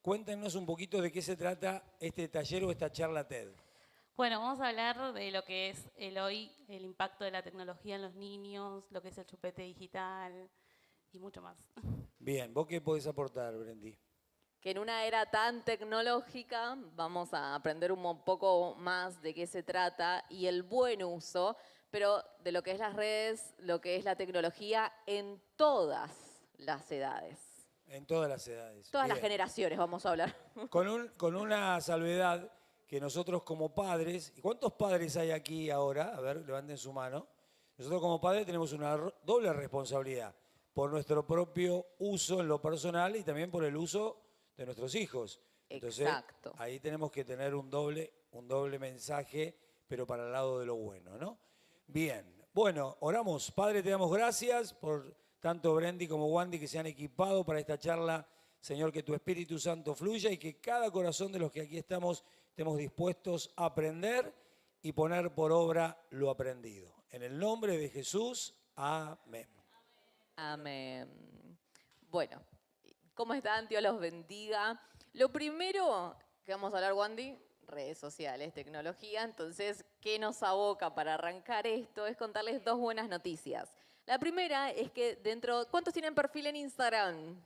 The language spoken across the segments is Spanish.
Cuéntenos un poquito de qué se trata este taller o esta charla TED. Bueno, vamos a hablar de lo que es el impacto de la tecnología en los niños, lo que es el chupete digital y mucho más. Bien, ¿vos qué podés aportar, Brendy? Que en una era tan tecnológica vamos a aprender un poco más de qué se trata y el buen uso, pero de lo que es las redes, lo que es la tecnología en todas las edades. En todas las edades. Todas las Bien. generaciones vamos a hablar. Con una salvedad que nosotros como padres, ¿y cuántos padres hay aquí ahora? A ver, levanten su mano. Nosotros como padres tenemos una doble responsabilidad por nuestro propio uso en lo personal y también por el uso de nuestros hijos. Entonces, Exacto. ahí tenemos que tener un doble mensaje, pero para el lado de lo bueno, ¿no? Bien, bueno, oramos. Padre, te damos gracias por tanto Brendy como Wandy que se han equipado para esta charla. Señor, que tu Espíritu Santo fluya y que cada corazón de los que aquí estamos dispuestos a aprender y poner por obra lo aprendido. En el nombre de Jesús, amén. Amén. Bueno, ¿cómo están? Dios los bendiga. Lo primero que vamos a hablar, Wandy, redes sociales, tecnología. Entonces, ¿qué nos aboca para arrancar esto? Es contarles dos buenas noticias. La primera es que ¿cuántos tienen perfil en Instagram?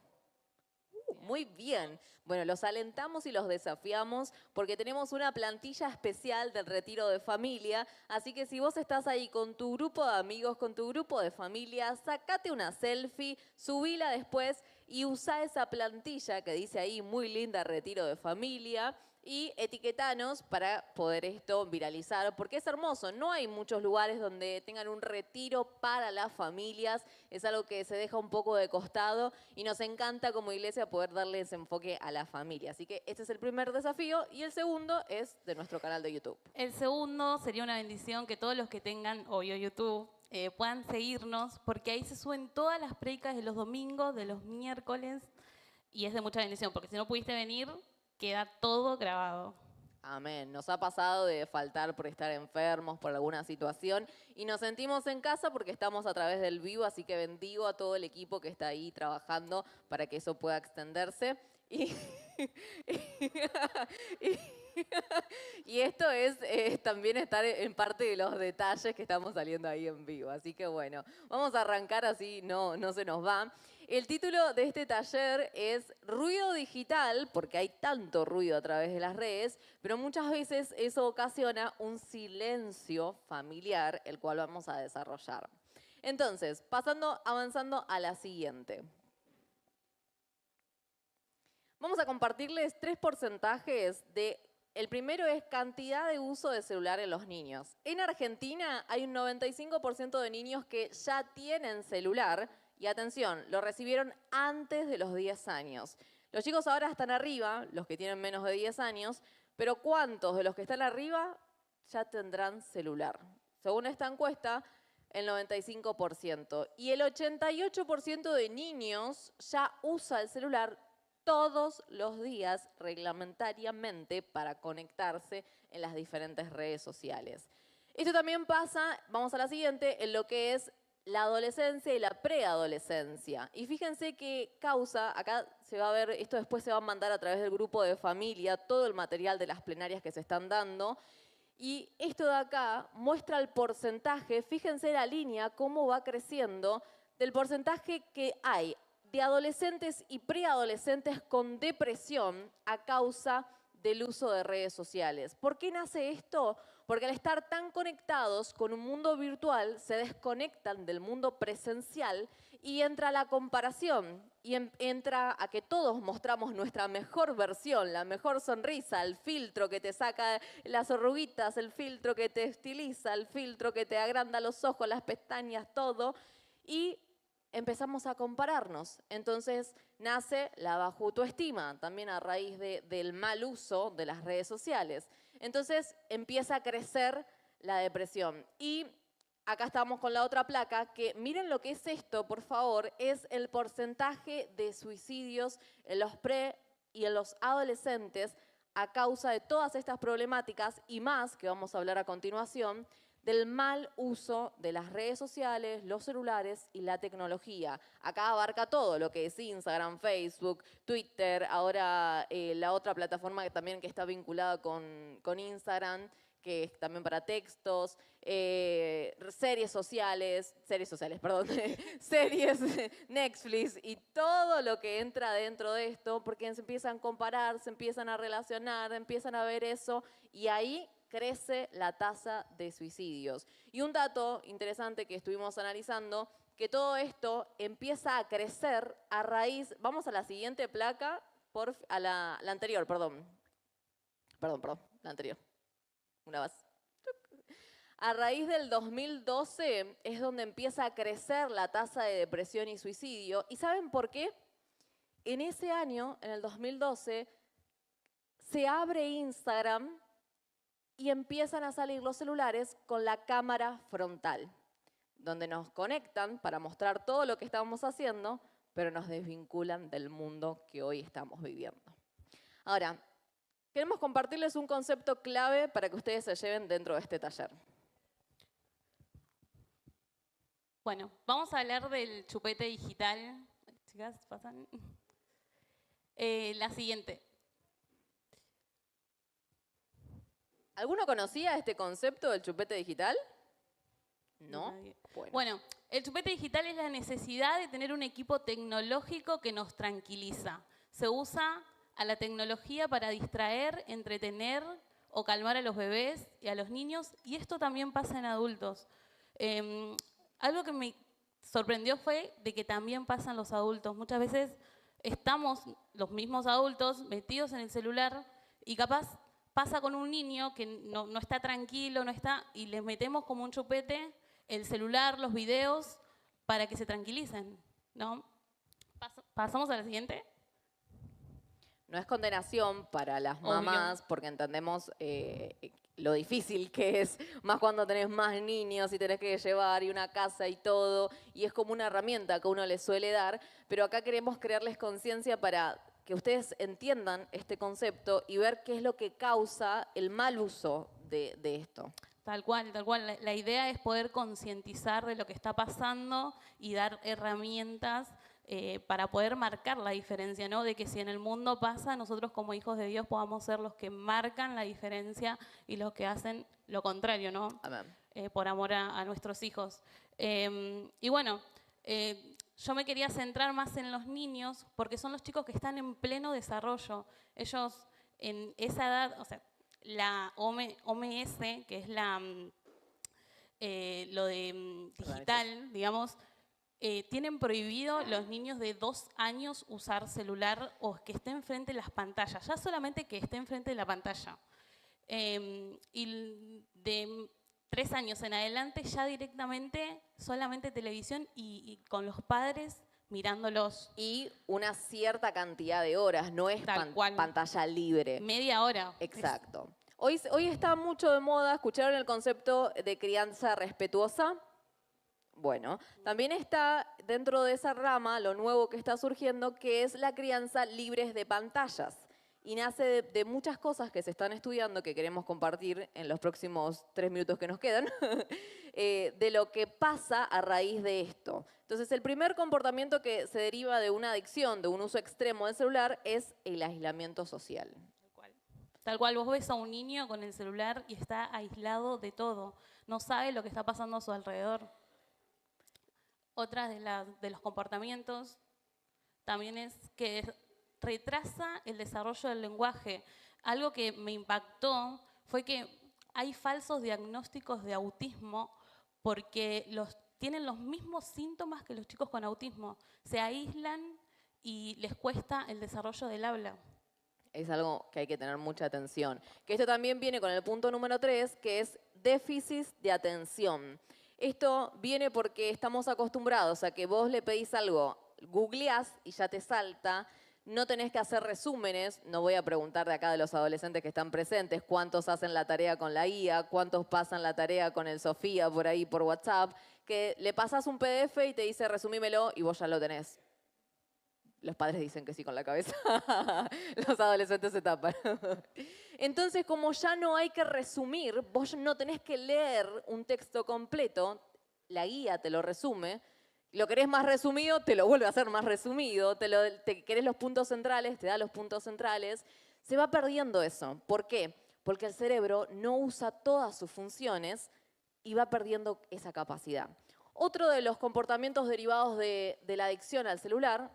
Muy bien. Bueno, los alentamos y los desafiamos porque tenemos una plantilla especial del retiro de familia. Así que si vos estás ahí con tu grupo de amigos, con tu grupo de familia, sacate una selfie, subila después y usa esa plantilla que dice ahí muy linda retiro de familia y etiquetanos para poder esto viralizar, porque es hermoso. No hay muchos lugares donde tengan un retiro para las familias. Es algo que se deja un poco de costado y nos encanta como iglesia poder darle ese enfoque a la familia. Así que este es el primer desafío y el segundo es de nuestro canal de YouTube. El segundo sería una bendición que todos los que tengan, obvio, YouTube, puedan seguirnos, porque ahí se suben todas las prédicas de los domingos, de los miércoles, y es de mucha bendición, porque si no pudiste venir, queda todo grabado. Amén. Nos ha pasado de faltar por estar enfermos, por alguna situación, y nos sentimos en casa porque estamos a través del vivo, así que bendigo a todo el equipo que está ahí trabajando para que eso pueda extenderse. Y esto es también estar en parte de los detalles que estamos saliendo ahí en vivo. Así que bueno, vamos a arrancar así, no se nos va. El título de este taller es Ruido Digital, porque hay tanto ruido a través de las redes, pero muchas veces eso ocasiona un silencio familiar, el cual vamos a desarrollar. Entonces, avanzando a la siguiente. Vamos a compartirles 3 porcentajes de... El primero es cantidad de uso de celular en los niños. En Argentina hay un 95% de niños que ya tienen celular y atención, lo recibieron antes de los 10 años. Los chicos ahora están arriba, los que tienen menos de 10 años, pero ¿cuántos de los que están arriba ya tendrán celular? Según esta encuesta, el 95%. Y el 88% de niños ya usa el celular todos los días reglamentariamente para conectarse en las diferentes redes sociales. Esto también pasa, vamos a la siguiente, en lo que es la adolescencia y la preadolescencia. Y fíjense qué causa, acá se va a ver, esto después se va a mandar a través del grupo de familia, todo el material de las plenarias que se están dando. Y esto de acá muestra el porcentaje, fíjense la línea, cómo va creciendo, del porcentaje que hay de adolescentes y preadolescentes con depresión a causa del uso de redes sociales. ¿Por qué nace esto? Porque al estar tan conectados con un mundo virtual, se desconectan del mundo presencial y entra la comparación y entra a que todos mostramos nuestra mejor versión, la mejor sonrisa, el filtro que te saca las arruguitas, el filtro que te estiliza, el filtro que te agranda los ojos, las pestañas, todo. Y empezamos a compararnos. Entonces nace la baja autoestima, también a raíz del mal uso de las redes sociales. Entonces empieza a crecer la depresión. Y acá estamos con la otra placa, que miren lo que es esto, por favor, es el porcentaje de suicidios en los pre y en los adolescentes a causa de todas estas problemáticas y más, que vamos a hablar a continuación, del mal uso de las redes sociales, los celulares y la tecnología. Acá abarca todo lo que es Instagram, Facebook, Twitter, ahora la otra plataforma que también que está vinculada con Instagram, que es también para textos, series sociales, perdón, series, Netflix y todo lo que entra dentro de esto, porque se empiezan a comparar, se empiezan a relacionar, empiezan a ver eso y ahí crece la tasa de suicidios. Y un dato interesante que estuvimos analizando, que todo esto empieza a crecer a raíz, vamos a la siguiente placa, a la anterior, perdón, la anterior. Una más. A raíz del 2012 es donde empieza a crecer la tasa de depresión y suicidio. ¿Y saben por qué? En ese año, en el 2012, se abre Instagram y empiezan a salir los celulares con la cámara frontal, donde nos conectan para mostrar todo lo que estamos haciendo, pero nos desvinculan del mundo que hoy estamos viviendo. Ahora, queremos compartirles un concepto clave para que ustedes se lleven dentro de este taller. Bueno, vamos a hablar del chupete digital. Chicas, pasan. La siguiente. ¿Alguno conocía este concepto del chupete digital? ¿No? Bueno, el chupete digital es la necesidad de tener un equipo tecnológico que nos tranquiliza. Se usa a la tecnología para distraer, entretener o calmar a los bebés y a los niños, y esto también pasa en adultos. Algo que me sorprendió fue de que también pasa en los adultos. Muchas veces estamos, los mismos adultos, metidos en el celular y capaz pasa con un niño que no está tranquilo, y les metemos como un chupete el celular, los videos, para que se tranquilicen, ¿no? ¿Pasamos a la siguiente? No es condenación para las mamás, porque entendemos lo difícil que es, más cuando tenés más niños y tenés que llevar y una casa y todo, y es como una herramienta que uno les suele dar, pero acá queremos crearles conciencia para que ustedes entiendan este concepto y ver qué es lo que causa el mal uso de esto. Tal cual, tal cual. La idea es poder concientizar de lo que está pasando y dar herramientas para poder marcar la diferencia, ¿no? De que si en el mundo pasa, nosotros como hijos de Dios podamos ser los que marcan la diferencia y los que hacen lo contrario, ¿no? Amén. Por amor a nuestros hijos. Y bueno, yo me quería centrar más en los niños porque son los chicos que están en pleno desarrollo. Ellos en esa edad, o sea, la OMS, que es lo de digital, digamos, tienen prohibido los niños de 2 años usar celular o que estén frente a las pantallas, ya solamente que estén frente de la pantalla. Y de 3 años en adelante ya directamente solamente televisión y con los padres mirándolos. Y una cierta cantidad de horas, no es pantalla libre. Media hora. Exacto. Hoy está mucho de moda, ¿escucharon el concepto de crianza respetuosa? Bueno, también está dentro de esa rama lo nuevo que está surgiendo, que es la crianza libres de pantallas. Y nace de muchas cosas que se están estudiando, que queremos compartir en los próximos 3 minutos que nos quedan, de lo que pasa a raíz de esto. Entonces, el primer comportamiento que se deriva de una adicción, de un uso extremo del celular, es el aislamiento social. Tal cual, vos ves a un niño con el celular y está aislado de todo. No sabe lo que está pasando a su alrededor. Otra de los comportamientos también es que retrasa el desarrollo del lenguaje. Algo que me impactó fue que hay falsos diagnósticos de autismo porque tienen los mismos síntomas que los chicos con autismo. Se aíslan y les cuesta el desarrollo del habla. Es algo que hay que tener mucha atención. Que esto también viene con el punto número 3, que es déficit de atención. Esto viene porque estamos acostumbrados a que vos le pedís algo, googleás y ya te salta, no tenés que hacer resúmenes, no voy a preguntar de acá de los adolescentes que están presentes cuántos hacen la tarea con la IA, cuántos pasan la tarea con el Sofía por ahí por WhatsApp, que le pasás un PDF y te dice resumímelo y vos ya lo tenés. Los padres dicen que sí con la cabeza, los adolescentes se tapan. Entonces, como ya no hay que resumir, vos no tenés que leer un texto completo, la guía te lo resume, Lo querés más resumido, te lo vuelve a hacer más resumido. Te querés los puntos centrales, te da los puntos centrales. Se va perdiendo eso. ¿Por qué? Porque el cerebro no usa todas sus funciones y va perdiendo esa capacidad. Otro de los comportamientos derivados de la adicción al celular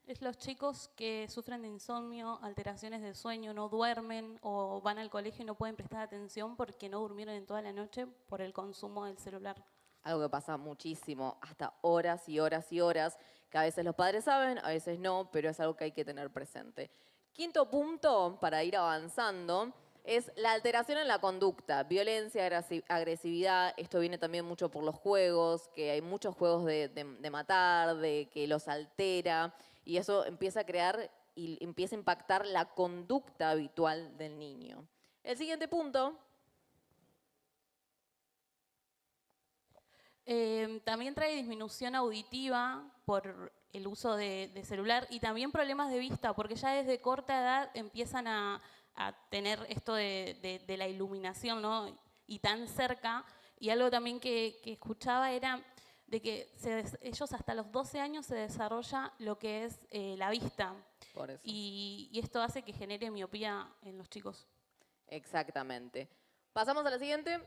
Es los chicos que sufren de insomnio, alteraciones del sueño, no duermen o van al colegio y no pueden prestar atención porque no durmieron en toda la noche por el consumo del celular. algo que pasa muchísimo, hasta horas y horas y horas, que a veces los padres saben, a veces no, pero es algo que hay que tener presente. Quinto punto, para ir avanzando, es la alteración en la conducta, violencia, agresividad. Esto viene también mucho por los juegos, que hay muchos juegos de matar, de que los altera, y eso empieza a crear y empieza a impactar la conducta habitual del niño. El siguiente punto. También trae disminución auditiva por el uso de celular y también problemas de vista, porque ya desde corta edad empiezan a tener esto de la iluminación, ¿no? Y tan cerca. Y algo también que escuchaba era de que ellos hasta los 12 años se desarrolla lo que es la vista. Por eso. Y esto hace que genere miopía en los chicos. Exactamente. Pasamos a la siguiente.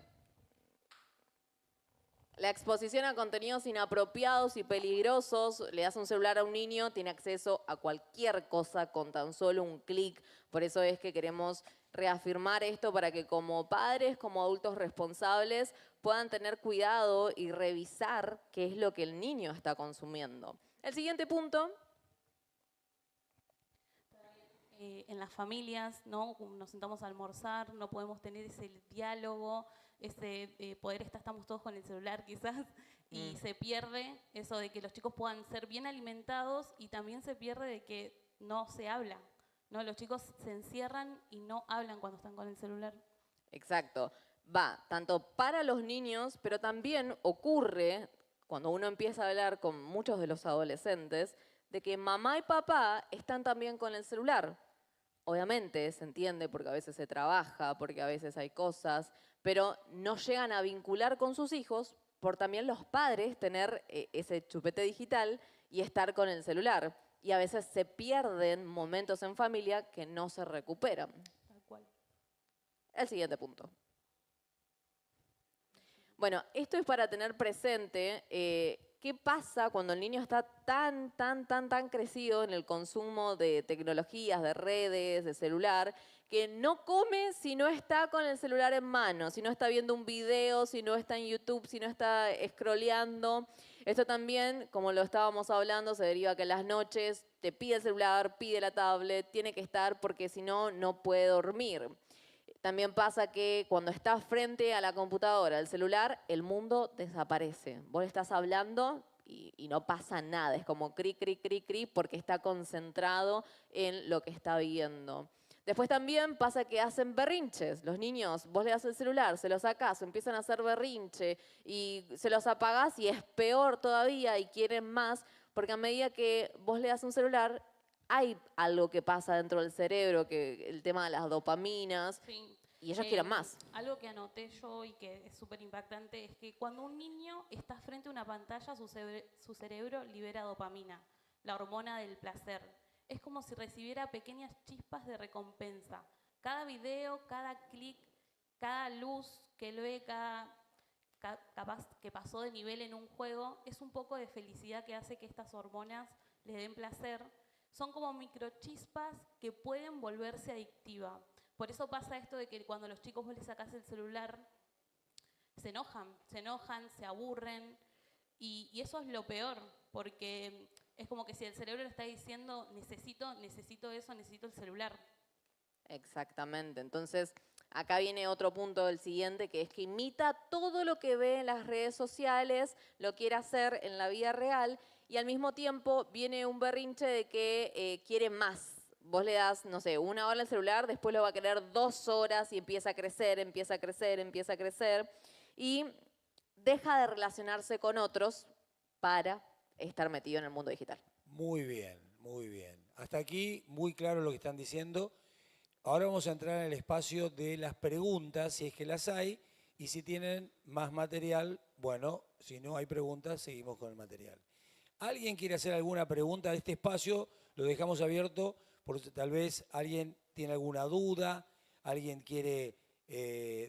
La exposición a contenidos inapropiados y peligrosos. Le das un celular a un niño, tiene acceso a cualquier cosa con tan solo un clic. Por eso es que queremos reafirmar esto para que como padres, como adultos responsables, puedan tener cuidado y revisar qué es lo que el niño está consumiendo. El siguiente punto. En las familias, ¿no? Nos sentamos a almorzar, no podemos tener ese diálogo, ese poder estamos todos con el celular quizás, y se pierde eso de que los chicos puedan ser bien alimentados y también se pierde de que no se habla, ¿no? Los chicos se encierran y no hablan cuando están con el celular. Exacto. Va tanto para los niños, pero también ocurre cuando uno empieza a hablar con muchos de los adolescentes, de que mamá y papá están también con el celular. Obviamente se entiende porque a veces se trabaja, porque a veces hay cosas, pero no llegan a vincular con sus hijos por también los padres tener ese chupete digital y estar con el celular. Y a veces se pierden momentos en familia que no se recuperan. Tal cual. El siguiente punto. Bueno, esto es para tener presente qué pasa cuando el niño está tan crecido en el consumo de tecnologías, de redes, de celular, que no come si no está con el celular en mano, si no está viendo un video, si no está en YouTube, si no está scrolleando. Esto también, como lo estábamos hablando, se deriva que en las noches te pide el celular, pide la tablet, tiene que estar porque si no, no puede dormir. También pasa que cuando estás frente a la computadora, el celular, el mundo desaparece. Vos estás hablando y no pasa nada. Es como cri, cri, cri, cri, porque está concentrado en lo que está viendo. Después también pasa que hacen berrinches. Los niños, vos le das el celular, se lo sacás, empiezan a hacer berrinche y se los apagás y es peor todavía y quieren más, porque a medida que vos le das un celular, hay algo que pasa dentro del cerebro, que el tema de las dopaminas, Sí. y ellos quieren más. Algo que anoté yo y que es súper impactante es que cuando un niño está frente a una pantalla, su cerebro libera dopamina, la hormona del placer. Es como si recibiera pequeñas chispas de recompensa. Cada video, cada clic, cada luz que él ve, capaz que pasó de nivel en un juego, es un poco de felicidad que hace que estas hormonas le den placer. Son como microchispas que pueden volverse adictivas. Por eso pasa esto de que cuando los chicos vos les sacás el celular, se enojan, se aburren, y eso es lo peor, porque es como que si el cerebro le está diciendo, necesito eso, necesito el celular. Exactamente. Entonces, acá viene otro punto del siguiente, que es que imita todo lo que ve en las redes sociales, lo quiere hacer en la vida real, y al mismo tiempo viene un berrinche de que quiere más. Vos le das, no sé, 1 hora al celular, después lo va a querer 2 horas y empieza a crecer, empieza a crecer, empieza a crecer, y deja de relacionarse con otros para estar metido en el mundo digital. Muy bien, muy bien. Hasta aquí, muy claro lo que están diciendo. Ahora vamos a entrar en el espacio de las preguntas, si es que las hay, y si tienen más material, bueno, si no hay preguntas, seguimos con el material. ¿Alguien quiere hacer alguna pregunta de este espacio? Lo dejamos abierto, porque tal vez alguien tiene alguna duda, alguien quiere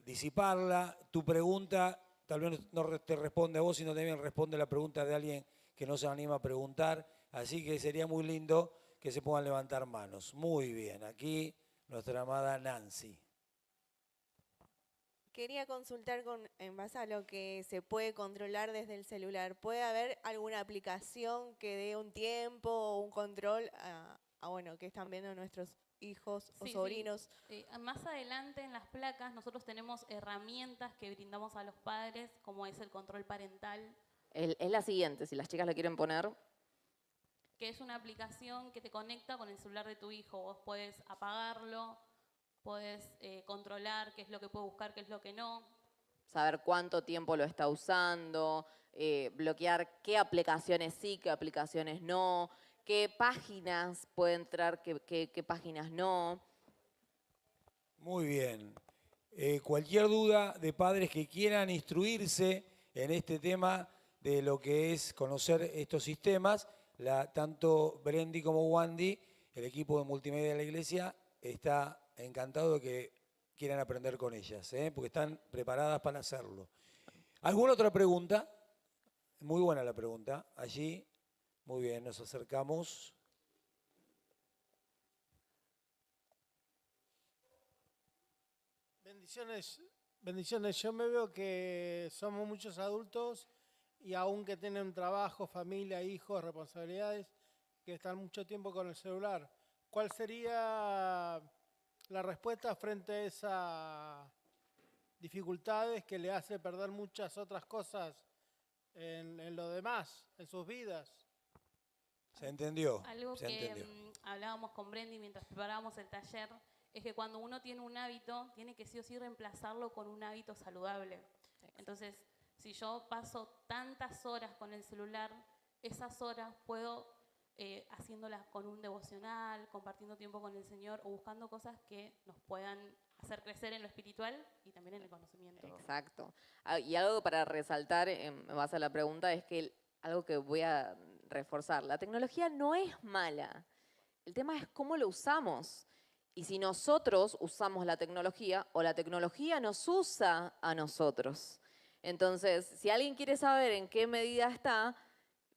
disiparla. Tu pregunta tal vez no te responde a vos, sino también responde la pregunta de alguien que no se anima a preguntar. Así que sería muy lindo que se puedan levantar manos. Muy bien, aquí nuestra amada Nancy. Quería consultar en base a lo que se puede controlar desde el celular. ¿Puede haber alguna aplicación que dé un tiempo o un control bueno, que están viendo nuestros hijos o Sí, sobrinos? sí. Más adelante en las placas nosotros tenemos herramientas que brindamos a los padres, como es el control parental, Es la siguiente, si las chicas la quieren poner. que es una aplicación que te conecta con el celular de tu hijo. Vos podés apagarlo, podés controlar qué es lo que puede buscar, qué es lo que no. Saber cuánto tiempo lo está usando, bloquear qué aplicaciones sí, qué aplicaciones no, qué páginas puede entrar, qué páginas no. Muy bien. Cualquier duda de padres que quieran instruirse en este tema de lo que es conocer estos sistemas, tanto Brendy como Wandy, el equipo de multimedia de la iglesia, está encantado de que quieran aprender con ellas, porque están preparadas para hacerlo. ¿Alguna otra pregunta? Muy buena la pregunta. Allí, muy bien, nos acercamos. Bendiciones, bendiciones. Yo me veo que somos muchos adultos y aún que tienen trabajo, familia, hijos, responsabilidades, que están mucho tiempo con el celular. ¿Cuál sería la respuesta frente a esas dificultades que le hace perder muchas otras cosas en lo demás, en sus vidas? ¿Se entendió? Algo Se que entendió. hablábamos con Brendy mientras preparábamos el taller es que cuando uno tiene un hábito, tiene que sí o sí reemplazarlo con un hábito saludable. Entonces, si yo paso tantas horas con el celular, esas horas puedo haciéndolas con un devocional, compartiendo tiempo con el Señor o buscando cosas que nos puedan hacer crecer en lo espiritual y también en el conocimiento. Exacto. Y algo para resaltar en base a la pregunta es que algo que voy a reforzar, la tecnología no es mala. El tema es cómo lo usamos. Y si nosotros usamos la tecnología o la tecnología nos usa a nosotros. Entonces, si alguien quiere saber en qué medida está,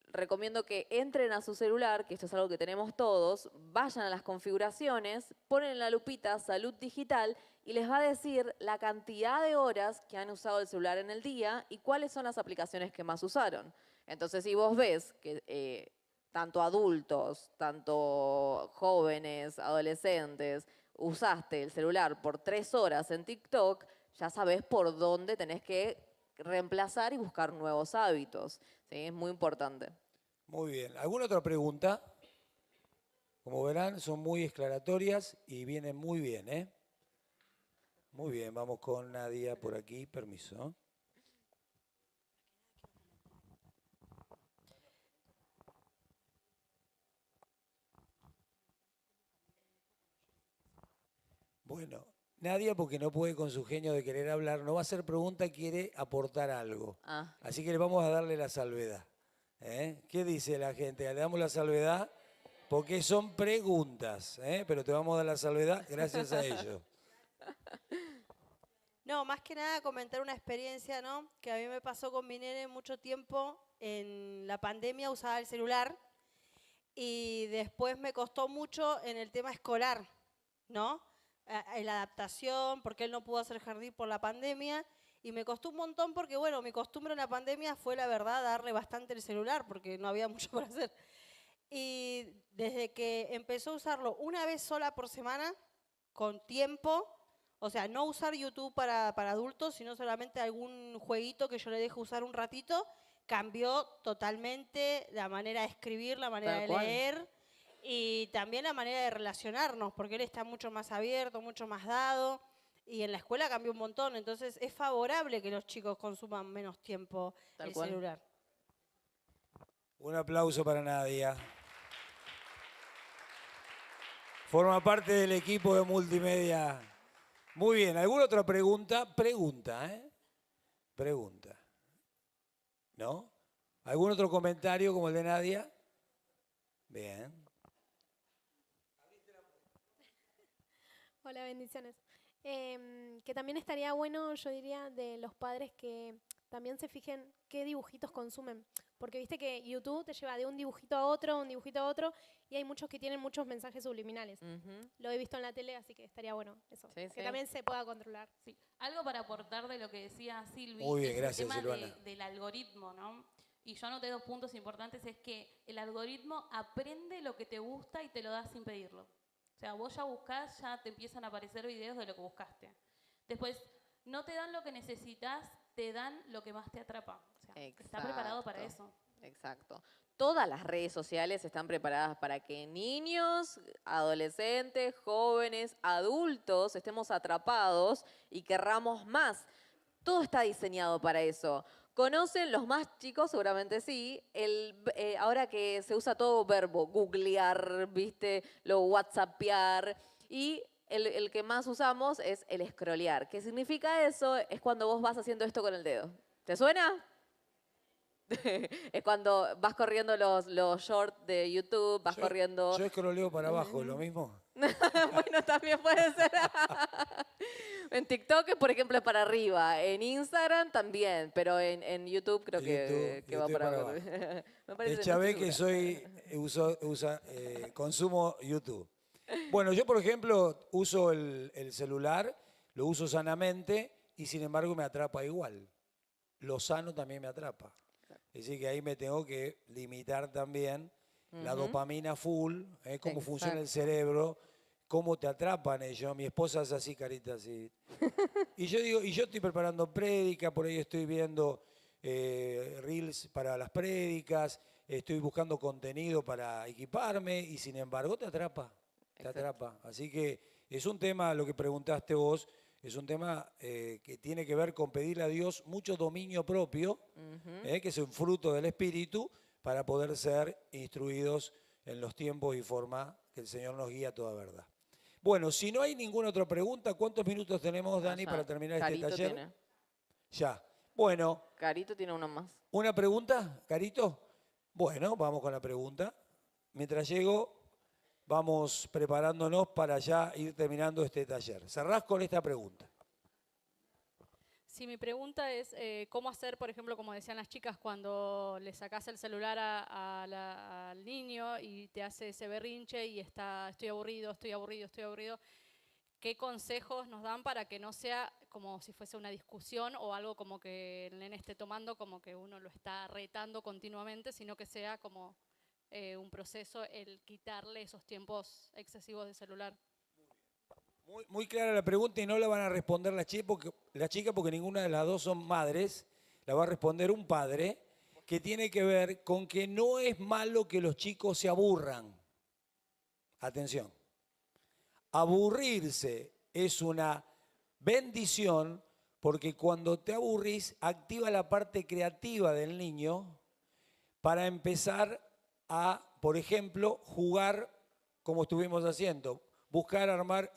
recomiendo que entren a su celular, que esto es algo que tenemos todos, vayan a las configuraciones, ponen en la lupita Salud Digital y les va a decir la cantidad de horas que han usado el celular en el día y cuáles son las aplicaciones que más usaron. Entonces, si vos ves que tanto adultos, tanto jóvenes, adolescentes, usaste el celular por 3 horas en TikTok, ya sabés por dónde tenés que reemplazar y buscar nuevos hábitos. ¿Sí? Es muy importante. Muy bien. ¿Alguna otra pregunta? Como verán, son muy esclaratorias y vienen muy bien, ¿eh? Muy bien, vamos con Nadia por aquí. Permiso. Bueno, Nadia, porque no puede con su genio de querer hablar, no va a hacer pregunta, quiere aportar algo. Así que le vamos a darle la salvedad. ¿Qué dice la gente? Le damos la salvedad porque son preguntas, pero te vamos a dar la salvedad gracias a ellos. No, más que nada comentar una experiencia, ¿no? Que a mí me pasó con mi nene mucho tiempo en la pandemia, usaba el celular y después me costó mucho en el tema escolar, ¿no? La adaptación, porque él no pudo hacer jardín por la pandemia y me costó un montón porque, bueno, mi costumbre en la pandemia fue, la verdad, darle bastante el celular porque no había mucho por hacer. Y desde que empezó a usarlo una vez sola por semana, con tiempo, o sea, no usar YouTube para adultos, sino solamente algún jueguito que yo le dejo usar un ratito, cambió totalmente la manera de escribir, la manera de leer y también la manera de relacionarnos, porque él está mucho más abierto, mucho más dado y en la escuela cambió un montón. Entonces es favorable que los chicos consuman menos tiempo el celular. Un aplauso para Nadia. Forma parte del equipo de multimedia. Muy bien, ¿alguna otra pregunta? Pregunta, ¿eh? Pregunta. ¿No? ¿Algún otro comentario como el de Nadia? Bien. Hola, bendiciones. Que también estaría bueno, yo diría, de los padres que también se fijen qué dibujitos consumen. Porque viste que YouTube te lleva de un dibujito a otro, y hay muchos que tienen muchos mensajes subliminales. Ujú. Lo he visto en la tele, así que estaría bueno eso. Sí, Que sí. también se pueda controlar. Sí. Algo para aportar de lo que decía Silvi, Muy bien, es gracias, el tema Silvana. del algoritmo, ¿no? Y yo anoté 2 puntos importantes, es que el algoritmo aprende lo que te gusta y te lo da sin pedirlo. O sea, vos ya buscás, ya te empiezan a aparecer videos de lo que buscaste. Después, no te dan lo que necesitas, te dan lo que más te atrapa. O sea, está preparado para eso. Exacto. Todas las redes sociales están preparadas para que niños, adolescentes, jóvenes, adultos estemos atrapados y querramos más. Todo está diseñado para eso. ¿Conocen los más chicos? Seguramente sí. Ahora que se usa todo verbo, googlear, ¿viste? Lo whatsappear. Y el que más usamos es el scrollear. ¿Qué significa eso? Es cuando vos vas haciendo esto con el dedo. ¿Te suena? Es cuando vas corriendo los shorts de YouTube, vas corriendo... Yo escroleo para abajo, ¿lo mismo? Bueno, también puede ser. En TikTok, por ejemplo, es para arriba. En Instagram también, pero en YouTube creo que va YouTube para para abajo. abajo. Me parece, De Chávez no que estoy soy, consumo YouTube. Bueno, yo por ejemplo uso el celular, lo uso sanamente y sin embargo me atrapa igual. Lo sano también me atrapa. Es decir, que ahí me tengo que limitar también la dopamina full, cómo funciona el cerebro, cómo te atrapan ellos. Mi esposa es así, carita así. Y yo digo, y yo estoy preparando prédica, por ahí estoy viendo reels para las prédicas, estoy buscando contenido para equiparme y sin embargo te atrapa, te atrapa. Así que es un tema, lo que preguntaste vos, es un tema que tiene que ver con pedirle a Dios mucho dominio propio, que es un fruto del Espíritu, para poder ser instruidos en los tiempos y forma que el Señor nos guía a toda verdad. Bueno, si no hay ninguna otra pregunta, ¿cuántos minutos tenemos, Dani, para terminar Carito este taller? tiene. Ya. Bueno, Carito tiene uno más. ¿una pregunta, Carito? Bueno, vamos con la pregunta. Mientras llego, vamos preparándonos para ya ir terminando este taller. Cerrás con esta pregunta. Sí, mi pregunta es cómo hacer, por ejemplo, como decían las chicas, cuando le sacás el celular al niño y te hace ese berrinche y estoy aburrido, estoy aburrido, estoy aburrido. ¿Qué consejos nos dan para que no sea como si fuese una discusión o algo como que el nene esté tomando, como que uno lo está retando continuamente, sino que sea como un proceso el quitarle esos tiempos excesivos de celular? Muy clara la pregunta y no la van a responder la chica porque ninguna de las dos son madres. La va a responder un padre, que tiene que ver con que no es malo que los chicos se aburran. Atención. Aburrirse es una bendición porque cuando te aburrís activa la parte creativa del niño para empezar a, por ejemplo, jugar como estuvimos haciendo. Buscar, armar.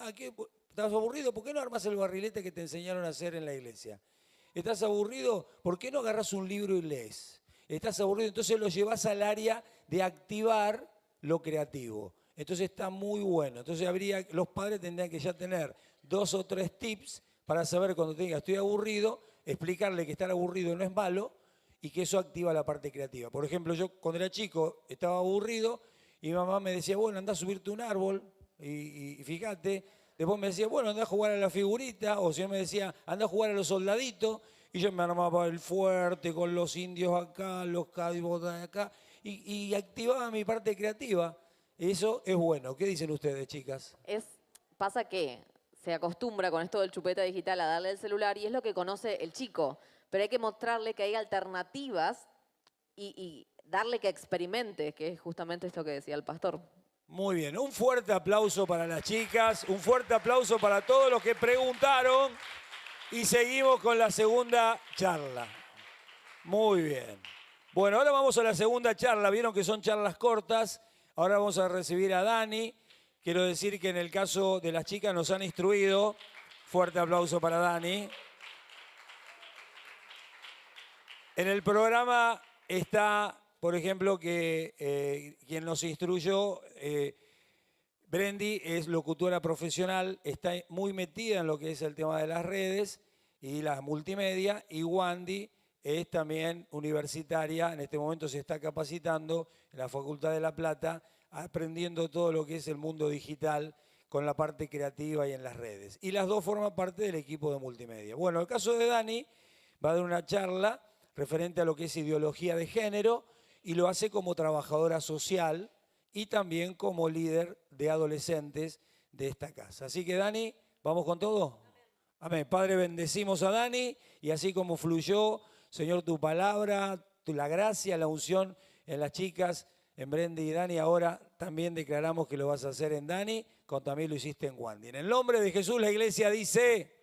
¿Estás aburrido? ¿Por qué no armas el barrilete que te enseñaron a hacer en la iglesia? ¿Estás aburrido? ¿Por qué no agarras un libro y lees? ¿Estás aburrido? Entonces lo llevas al área de activar lo creativo. Entonces está muy bueno. Entonces los padres tendrían que ya tener 2 o 3 tips para saber cuando te diga estoy aburrido, explicarle que estar aburrido no es malo y que eso activa la parte creativa. Por ejemplo, yo cuando era chico estaba aburrido y mi mamá me decía, bueno, anda a subirte un árbol. Y fíjate, después me decía, bueno, anda a jugar a la figurita, o si no me decía, anda a jugar a los soldaditos, y yo me armaba el fuerte con los indios acá, los cadivos de acá, y activaba mi parte creativa. Eso es bueno. ¿Qué dicen ustedes, chicas? Pasa que se acostumbra con esto del chupeta digital a darle el celular y es lo que conoce el chico, pero hay que mostrarle que hay alternativas y darle que experimente, que es justamente esto que decía el pastor. Muy bien, un fuerte aplauso para las chicas, un fuerte aplauso para todos los que preguntaron y seguimos con la segunda charla. Muy bien. Bueno, ahora vamos a la segunda charla, vieron que son charlas cortas, ahora vamos a recibir a Dani. Quiero decir que en el caso de las chicas nos han instruido, fuerte aplauso para Dani. En el programa está por ejemplo, que quien nos instruyó, Brendy, es locutora profesional, está muy metida en lo que es el tema de las redes y las multimedia, y Wandy es también universitaria, en este momento se está capacitando en la Facultad de La Plata, aprendiendo todo lo que es el mundo digital con la parte creativa y en las redes. Y las dos forman parte del equipo de multimedia. Bueno, el caso de Dani va a dar una charla referente a lo que es ideología de género y lo hace como trabajadora social y también como líder de adolescentes de esta casa. Así que Dani, ¿vamos con todo? Amén. Padre, bendecimos a Dani y así como fluyó, Señor, tu palabra, la gracia, la unción en las chicas, en Brendy y Dani, ahora también declaramos que lo vas a hacer en Dani, como también lo hiciste en Wandy. En el nombre de Jesús la iglesia dice...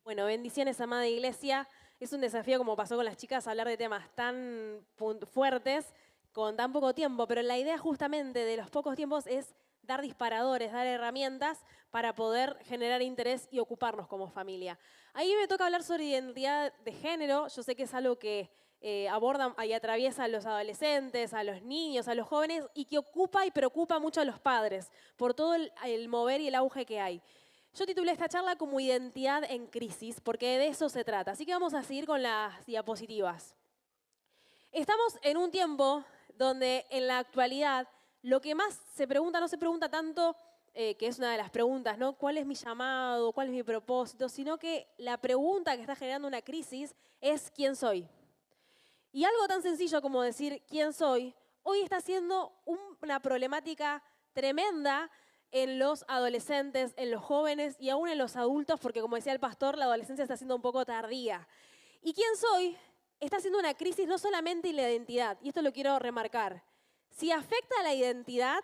Bueno, bendiciones, amada iglesia. Es un desafío, como pasó con las chicas, hablar de temas tan fuertes con tan poco tiempo, pero la idea justamente de los pocos tiempos es dar disparadores, dar herramientas para poder generar interés y ocuparnos como familia. Ahí me toca hablar sobre identidad de género. Yo sé que es algo que aborda y atraviesa a los adolescentes, a los niños, a los jóvenes y que ocupa y preocupa mucho a los padres por todo el mover y el auge que hay. Yo titulé esta charla como Identidad en Crisis, porque de eso se trata. Así que vamos a seguir con las diapositivas. Estamos en un tiempo donde en la actualidad lo que más se pregunta, no se pregunta tanto, que es una de las preguntas, ¿no? ¿Cuál es mi llamado? ¿Cuál es mi propósito? Sino que la pregunta que está generando una crisis es ¿quién soy? Y algo tan sencillo como decir ¿quién soy? Hoy está siendo una problemática tremenda en los adolescentes, en los jóvenes y aún en los adultos, porque como decía el pastor, la adolescencia está siendo un poco tardía. ¿Y quién soy? Está siendo una crisis no solamente en la identidad, y esto lo quiero remarcar. Si afecta a la identidad,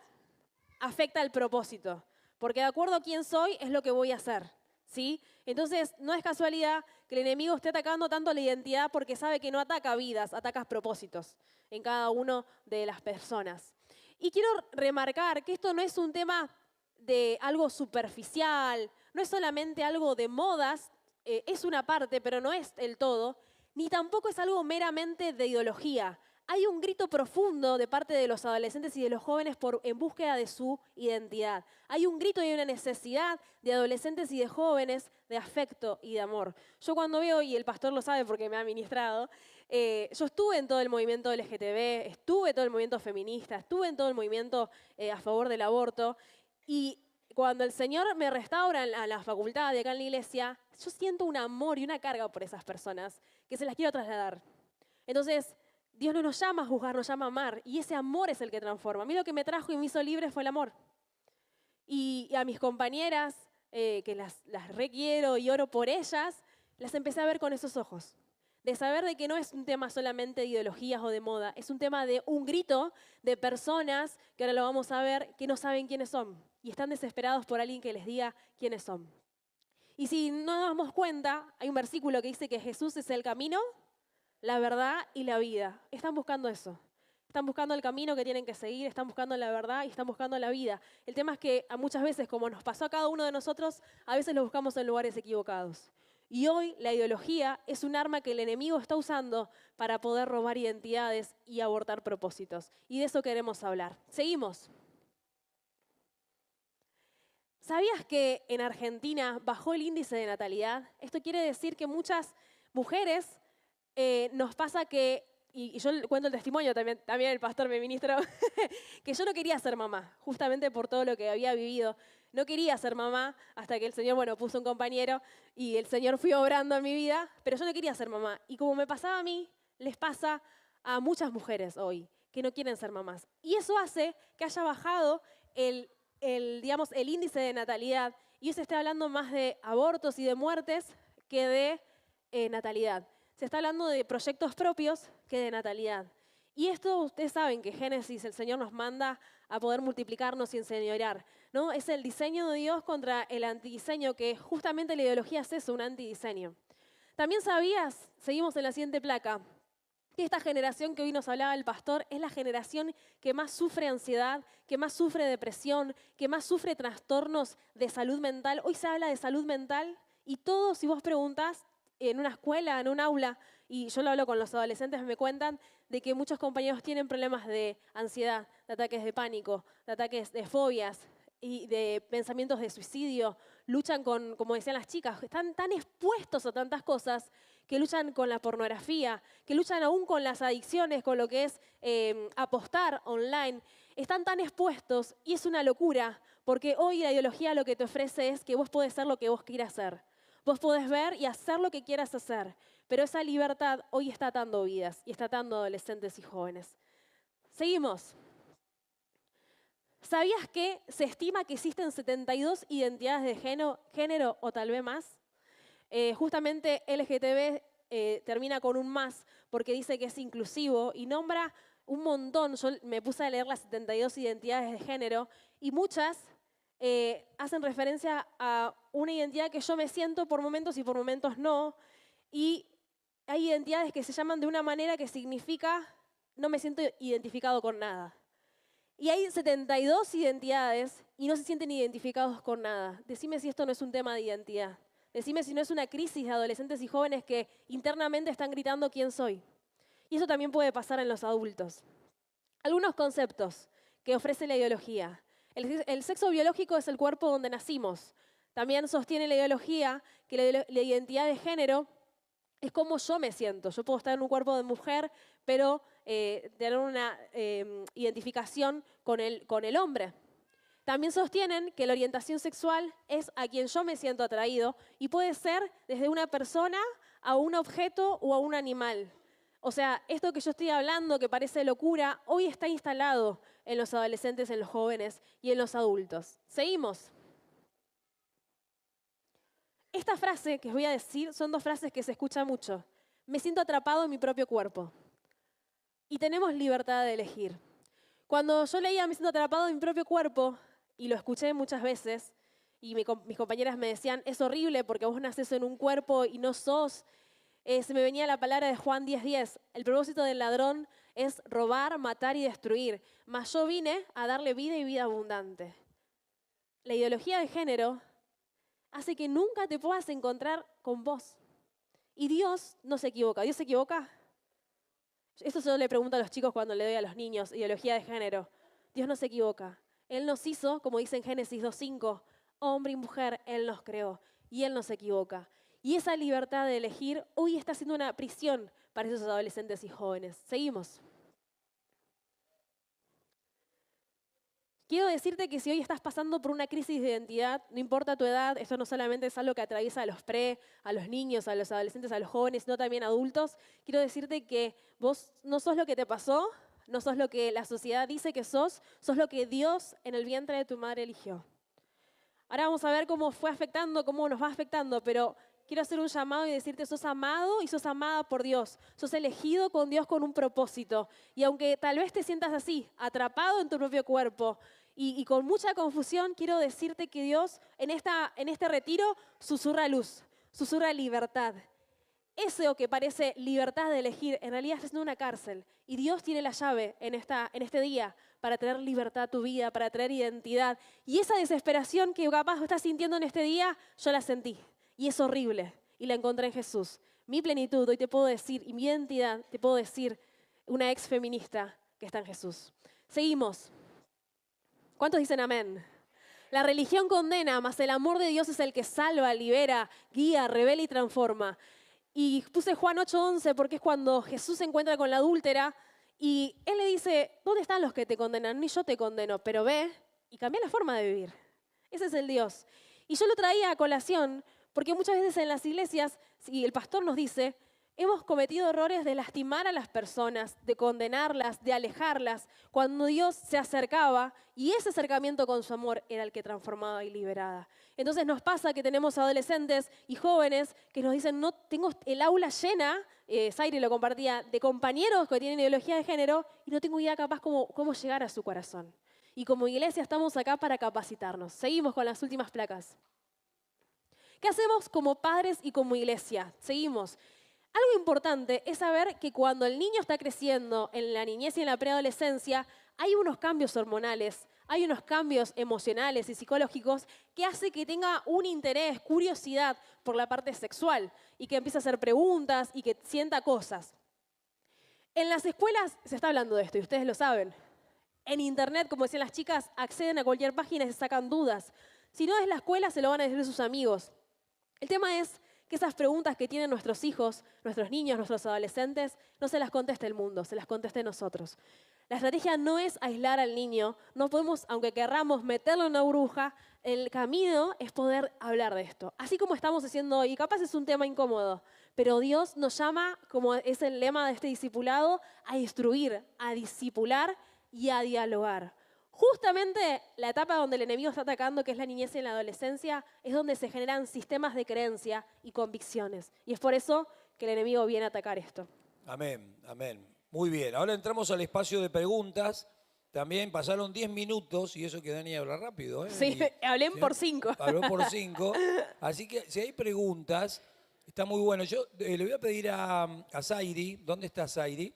afecta al propósito, porque de acuerdo a quién soy es lo que voy a hacer, ¿sí? Entonces, no es casualidad que el enemigo esté atacando tanto la identidad porque sabe que no ataca vidas, ataca propósitos en cada una de las personas. Y quiero remarcar que esto no es un tema de algo superficial, no es solamente algo de modas, es una parte, pero no es el todo, ni tampoco es algo meramente de ideología. Hay un grito profundo de parte de los adolescentes y de los jóvenes en búsqueda de su identidad. Hay un grito y una necesidad de adolescentes y de jóvenes de afecto y de amor. Yo cuando veo, y el pastor lo sabe porque me ha ministrado, yo estuve en todo el movimiento LGTB, estuve en todo el movimiento feminista, estuve en todo el movimiento a favor del aborto, y cuando el Señor me restaura a la facultad de acá en la iglesia, yo siento un amor y una carga por esas personas que se las quiero trasladar. Entonces, Dios no nos llama a juzgar, nos llama a amar. Y ese amor es el que transforma. A mí lo que me trajo y me hizo libre fue el amor. Y a mis compañeras, que las requiero y oro por ellas, las empecé a ver con esos ojos. De saber de que no es un tema solamente de ideologías o de moda, es un tema de un grito de personas, que ahora lo vamos a ver, que no saben quiénes son. Y están desesperados por alguien que les diga quiénes son. Y si no nos damos cuenta, hay un versículo que dice que Jesús es el camino, la verdad y la vida. Están buscando eso. Están buscando el camino que tienen que seguir, están buscando la verdad y están buscando la vida. El tema es que muchas veces, como nos pasó a cada uno de nosotros, a veces lo buscamos en lugares equivocados. Y hoy la ideología es un arma que el enemigo está usando para poder robar identidades y abortar propósitos. Y de eso queremos hablar. Seguimos. ¿Sabías que en Argentina bajó el índice de natalidad? Esto quiere decir que muchas mujeres nos pasa que, y yo cuento el testimonio, también el pastor me ministró, que yo no quería ser mamá, justamente por todo lo que había vivido. No quería ser mamá hasta que el Señor, puso un compañero y el Señor fue obrando en mi vida, pero yo no quería ser mamá. Y como me pasaba a mí, les pasa a muchas mujeres hoy que no quieren ser mamás. Y eso hace que haya bajado el índice de natalidad y hoy se está hablando más de abortos y de muertes que de natalidad. Se está hablando de proyectos propios que de natalidad. Y esto ustedes saben que Génesis, el Señor nos manda a poder multiplicarnos y enseñorear, ¿no? Es el diseño de Dios contra el antidiseño, que justamente la ideología es eso, un antidiseño. También sabías, seguimos en la siguiente placa, que esta generación que hoy nos hablaba el pastor es la generación que más sufre ansiedad, que más sufre depresión, que más sufre trastornos de salud mental. Hoy se habla de salud mental y todos, si vos preguntás, en una escuela, en un aula, y yo lo hablo con los adolescentes, me cuentan de que muchos compañeros tienen problemas de ansiedad, de ataques de pánico, de ataques de fobias y de pensamientos de suicidio. Luchan con, como decían las chicas, están tan expuestos a tantas cosas que luchan con la pornografía, que luchan aún con las adicciones, con lo que es apostar online. Están tan expuestos y es una locura, porque hoy la ideología lo que te ofrece es que vos podés ser lo que vos quieras hacer. Vos podés ver y hacer lo que quieras hacer, pero esa libertad hoy está atando vidas y está atando adolescentes y jóvenes. Seguimos. ¿Sabías que se estima que existen 72 identidades de género o tal vez más? Justamente LGTB termina con un más porque dice que es inclusivo y nombra un montón. Yo me puse a leer las 72 identidades de género y muchas hacen referencia a una identidad que yo me siento por momentos y por momentos no. Y hay identidades que se llaman de una manera que significa no me siento identificado con nada. Y hay 72 identidades y no se sienten identificados con nada. Decime si esto no es un tema de identidad. Decime si no es una crisis de adolescentes y jóvenes que internamente están gritando quién soy. Y eso también puede pasar en los adultos. Algunos conceptos que ofrece la ideología. El sexo biológico es el cuerpo donde nacimos. También sostiene la ideología que la identidad de género es cómo yo me siento. Yo puedo estar en un cuerpo de mujer, pero tener una identificación con el hombre. También sostienen que la orientación sexual es a quien yo me siento atraído y puede ser desde una persona a un objeto o a un animal. O sea, esto que yo estoy hablando, que parece locura, hoy está instalado en los adolescentes, en los jóvenes y en los adultos. Seguimos. Esta frase que os voy a decir son dos frases que se escuchan mucho. Me siento atrapado en mi propio cuerpo. Y tenemos libertad de elegir. Cuando yo leía me siento atrapado en mi propio cuerpo, y lo escuché muchas veces, y mis compañeras me decían, es horrible porque vos nacés en un cuerpo y no sos. Se me venía la palabra de Juan 10:10. El propósito del ladrón es robar, matar y destruir. Mas yo vine a darle vida y vida abundante. La ideología de género hace que nunca te puedas encontrar con vos. Y Dios no se equivoca. ¿Dios se equivoca? Esto yo le pregunto a los chicos cuando le doy a los niños, ideología de género. Dios no se equivoca. Él nos hizo, como dice en Génesis 2:5, hombre y mujer, Él nos creó. Y Él no se equivoca. Y esa libertad de elegir hoy está siendo una prisión para esos adolescentes y jóvenes. Seguimos. Quiero decirte que si hoy estás pasando por una crisis de identidad, no importa tu edad, esto no solamente es algo que atraviesa a los a los niños, a los adolescentes, a los jóvenes, sino también a adultos, quiero decirte que vos no sos lo que te pasó, no sos lo que la sociedad dice que sos lo que Dios en el vientre de tu madre eligió. Ahora vamos a ver cómo fue afectando, cómo nos va afectando, pero quiero hacer un llamado y decirte, sos amado y sos amada por Dios. Sos elegido con Dios con un propósito. Y aunque tal vez te sientas así, atrapado en tu propio cuerpo y con mucha confusión, quiero decirte que Dios en este retiro susurra luz, susurra libertad. Eso que parece libertad de elegir, en realidad es una cárcel. Y Dios tiene la llave en este día para traer libertad a tu vida, para traer identidad. Y esa desesperación que capaz estás sintiendo en este día, yo la sentí. Y es horrible. Y la encontré en Jesús. Mi plenitud, hoy te puedo decir, y mi identidad, te puedo decir, una ex feminista que está en Jesús. Seguimos. ¿Cuántos dicen amén? La religión condena, mas el amor de Dios es el que salva, libera, guía, revela y transforma. Y puse Juan 8:11 porque es cuando Jesús se encuentra con la adúltera y Él le dice, ¿dónde están los que te condenan? Ni yo te condeno, pero ve y cambia la forma de vivir. Ese es el Dios. Y yo lo traía a colación porque muchas veces en las iglesias, y el pastor nos dice, hemos cometido errores de lastimar a las personas, de condenarlas, de alejarlas, cuando Dios se acercaba y ese acercamiento con su amor era el que transformaba y liberaba. Entonces nos pasa que tenemos adolescentes y jóvenes que nos dicen, no tengo el aula llena, Zaire lo compartía, de compañeros que tienen ideología de género y no tengo idea capaz cómo llegar a su corazón. Y como iglesia estamos acá para capacitarnos. Seguimos con las últimas placas. ¿Qué hacemos como padres y como iglesia? Seguimos. Algo importante es saber que cuando el niño está creciendo en la niñez y en la preadolescencia, hay unos cambios hormonales, hay unos cambios emocionales y psicológicos que hace que tenga un interés, curiosidad por la parte sexual y que empiece a hacer preguntas y que sienta cosas. En las escuelas se está hablando de esto y ustedes lo saben. En internet, como decían las chicas, acceden a cualquier página y se sacan dudas. Si no es la escuela, se lo van a decir sus amigos. El tema es que esas preguntas que tienen nuestros hijos, nuestros niños, nuestros adolescentes, no se las conteste el mundo, se las conteste nosotros. La estrategia no es aislar al niño, no podemos, aunque querramos meterlo en una burbuja, el camino es poder hablar de esto. Así como estamos haciendo hoy, y capaz es un tema incómodo, pero Dios nos llama, como es el lema de este discipulado, a instruir, a discipular y a dialogar. Justamente la etapa donde el enemigo está atacando, que es la niñez y la adolescencia, es donde se generan sistemas de creencia y convicciones. Y es por eso que el enemigo viene a atacar esto. Amén, amén. Muy bien, ahora entramos al espacio de preguntas. También pasaron 10 minutos, y eso que Dani habla rápido. Sí, hablé por 5. Habló por 5. Así que si hay preguntas, está muy bueno. Yo le voy a pedir a Zairi, ¿dónde está Zairi?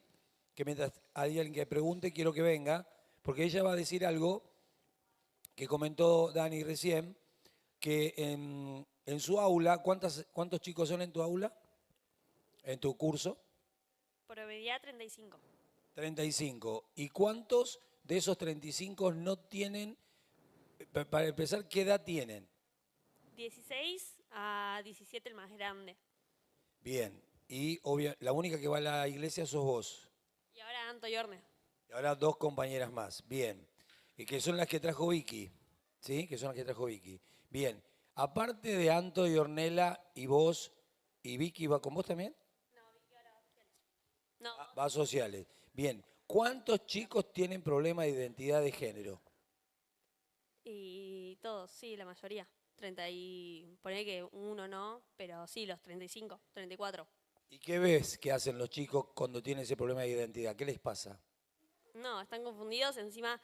Que mientras hay alguien que pregunte, quiero que venga, porque ella va a decir algo que comentó Dani recién, que en su aula, ¿cuántos chicos son en tu aula? ¿En tu curso? Probabilidad 35. 35. ¿Y cuántos de esos 35 no tienen, para empezar, qué edad tienen? 16 a 17 el más grande. Bien. Y la única que va a la iglesia sos vos. Y ahora Anto y Orne. Y ahora 2 compañeras más. Bien. Y que son las que trajo Vicky. ¿Sí? Que son las que trajo Vicky. Bien. Aparte de Anto y Ornella y vos, ¿y Vicky va con vos también? No, Vicky ahora va a sociales. No. Va a sociales. Bien. ¿Cuántos chicos tienen problema de identidad de género? Y todos, sí, la mayoría. 30 y... Poné que uno no, pero sí, los 35, 34. ¿Y qué ves que hacen los chicos cuando tienen ese problema de identidad? ¿Qué les pasa? No, están confundidos. Encima,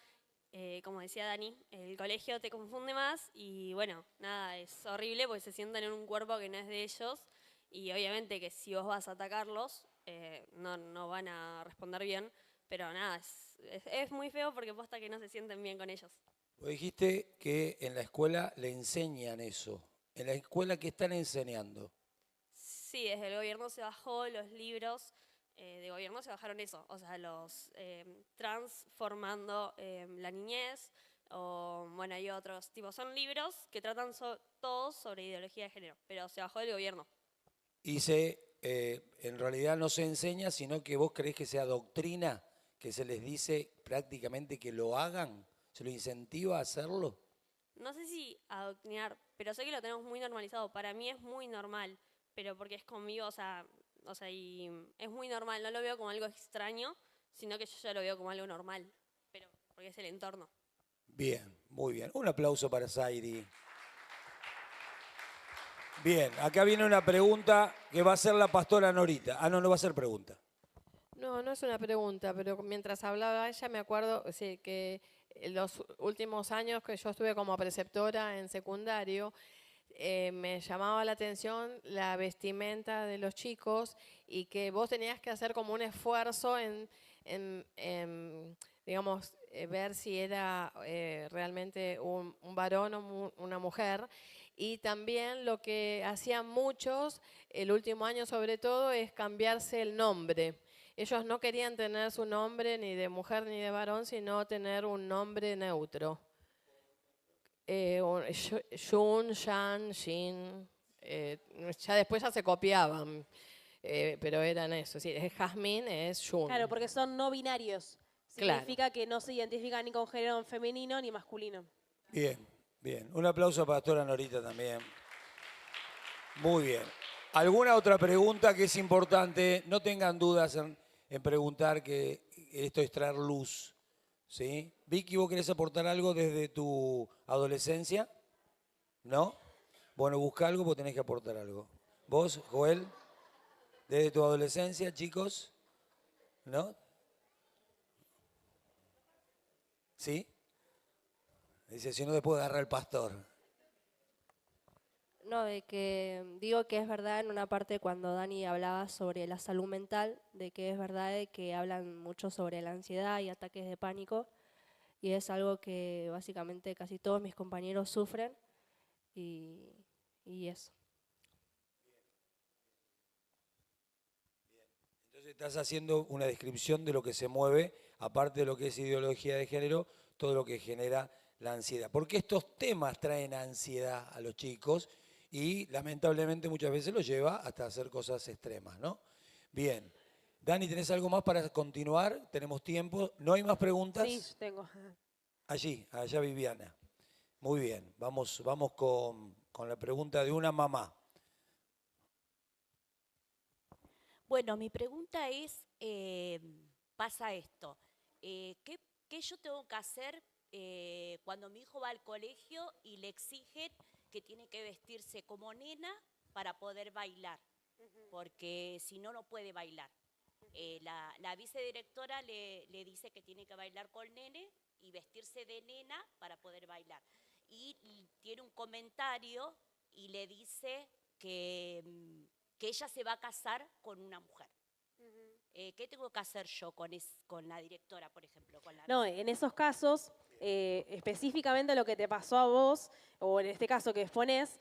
como decía Dani, el colegio te confunde más y bueno, nada, es horrible porque se sienten en un cuerpo que no es de ellos y obviamente que si vos vas a atacarlos, no van a responder bien, pero nada, es muy feo porque posta que no se sienten bien con ellos. Vos dijiste que en la escuela le enseñan eso. ¿En la escuela qué están enseñando? Sí, desde el gobierno se bajó los libros de gobierno, se bajaron eso, o sea, los transformando la niñez, o bueno, hay otros tipos, son libros que tratan todos sobre ideología de género, pero se bajó del gobierno. Y en realidad no se enseña, sino que vos creés que sea doctrina, que se les dice prácticamente que lo hagan, se lo incentiva a hacerlo. No sé si adoctrinar, pero sé que lo tenemos muy normalizado, para mí es muy normal, pero porque es conmigo, o sea, y es muy normal, no lo veo como algo extraño, sino que yo ya lo veo como algo normal, pero porque es el entorno. Bien, muy bien. Un aplauso para Zairi. Bien, acá viene una pregunta que va a hacer la pastora Norita. Ah, no va a ser pregunta. No, no es una pregunta, pero mientras hablaba ella me acuerdo que en los últimos años que yo estuve como preceptora en secundario, me llamaba la atención la vestimenta de los chicos y que vos tenías que hacer como un esfuerzo en digamos, ver si era realmente un varón o una mujer. Y también lo que hacían muchos, el último año sobre todo, es cambiarse el nombre. Ellos no querían tener su nombre ni de mujer ni de varón, sino tener un nombre neutro. Shun, Shan, Shin. Ya después ya se copiaban, pero eran eso. Sí, es Jazmín, es Shun. Claro, porque son no binarios. Claro. Significa que no se identifican ni con género femenino ni masculino. Bien, bien. Un aplauso a pastora Norita también. Muy bien. ¿Alguna otra pregunta que es importante? No tengan dudas en preguntar, que esto es traer luz. ¿Sí? Vicky, ¿vos querés aportar algo desde tu adolescencia? ¿No? Bueno, busca algo porque tenés que aportar algo. ¿Vos, Joel? ¿Desde tu adolescencia, chicos? ¿No? ¿Sí? Dice, si no, después agarra el pastor. No, de que digo que es verdad en una parte cuando Dani hablaba sobre la salud mental, de que es verdad de que hablan mucho sobre la ansiedad y ataques de pánico. y es algo que básicamente casi todos mis compañeros sufren y eso. Entonces estás haciendo una descripción de lo que se mueve, aparte de lo que es ideología de género, todo lo que genera la ansiedad. Porque estos temas traen ansiedad a los chicos y lamentablemente muchas veces los lleva hasta hacer cosas extremas, ¿no? Bien. Dani, ¿tenés algo más para continuar? Tenemos tiempo. ¿No hay más preguntas? Sí, tengo. Allí, allá Viviana. Muy bien, vamos con la pregunta de una mamá. Bueno, mi pregunta es, pasa esto, ¿qué yo tengo que hacer cuando mi hijo va al colegio y le exigen que tiene que vestirse como nena para poder bailar? Porque si no, no puede bailar. La vicedirectora le dice que tiene que bailar con nene y vestirse de nena para poder bailar. Y tiene un comentario y le dice que ella se va a casar con una mujer. ¿Qué tengo que hacer yo con la directora, por ejemplo? No, en esos casos, específicamente lo que te pasó a vos, o en este caso que exponés,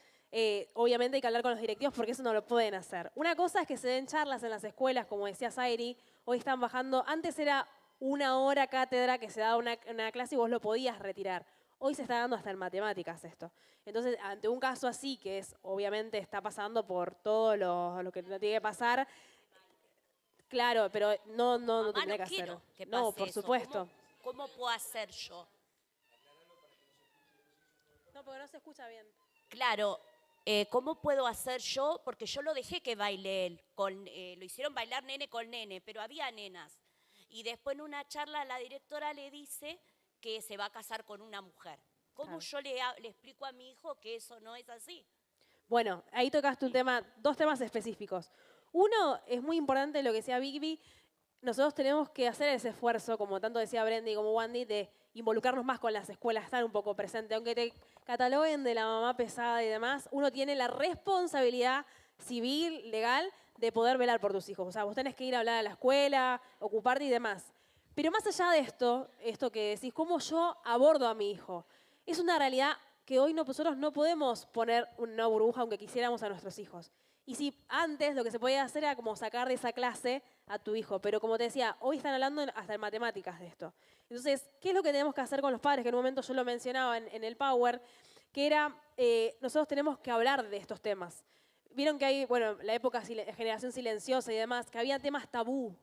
obviamente hay que hablar con los directivos porque eso no lo pueden hacer. Una cosa es que se den charlas en las escuelas, como decía Zairi, hoy están bajando, antes era 1 hora cátedra que se daba una clase y vos lo podías retirar. Hoy se está dando hasta en matemáticas esto. Entonces, ante un caso así, que es obviamente está pasando por todo lo que no tiene que pasar, claro, pero no tendría que hacer. No, por supuesto. ¿Cómo puedo hacer yo? No, porque no se escucha bien. Claro, ¿cómo puedo hacer yo? Porque yo lo dejé que baile él. Lo hicieron bailar nene con nene, pero había nenas. Y después en una charla la directora le dice que se va a casar con una mujer. ¿Cómo yo le explico a mi hijo que eso no es así? Bueno, ahí tocaste dos temas específicos. Uno, es muy importante lo que decía Vicky, nosotros tenemos que hacer ese esfuerzo, como tanto decía Brendy como Wandy, de involucrarnos más con las escuelas, estar un poco presente. Aunque te cataloguen de la mamá pesada y demás, uno tiene la responsabilidad civil, legal, de poder velar por tus hijos. O sea, vos tenés que ir a hablar a la escuela, ocuparte y demás. Pero más allá de esto que decís, ¿cómo yo abordo a mi hijo? Es una realidad que hoy nosotros no podemos poner una burbuja aunque quisiéramos a nuestros hijos. Y si antes lo que se podía hacer era como sacar de esa clase a tu hijo, pero como te decía, hoy están hablando hasta en matemáticas de esto. Entonces, ¿qué es lo que tenemos que hacer con los padres? Que en un momento yo lo mencionaba en el Power, que era, nosotros tenemos que hablar de estos temas. Vieron que hay, bueno, la época generación silenciosa y demás, que había temas tabú,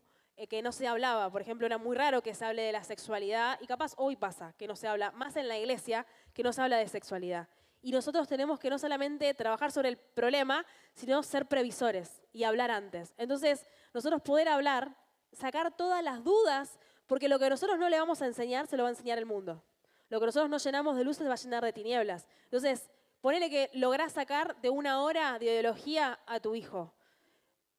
que no se hablaba. Por ejemplo, era muy raro que se hable de la sexualidad y capaz hoy pasa que no se habla, más en la iglesia, que no se habla de sexualidad. Y nosotros tenemos que no solamente trabajar sobre el problema, sino ser previsores y hablar antes. Entonces, nosotros poder hablar, sacar todas las dudas, porque lo que nosotros no le vamos a enseñar, se lo va a enseñar el mundo. Lo que nosotros no llenamos de luces se va a llenar de tinieblas. Entonces, ponele que lográs sacar de 1 hora de ideología a tu hijo.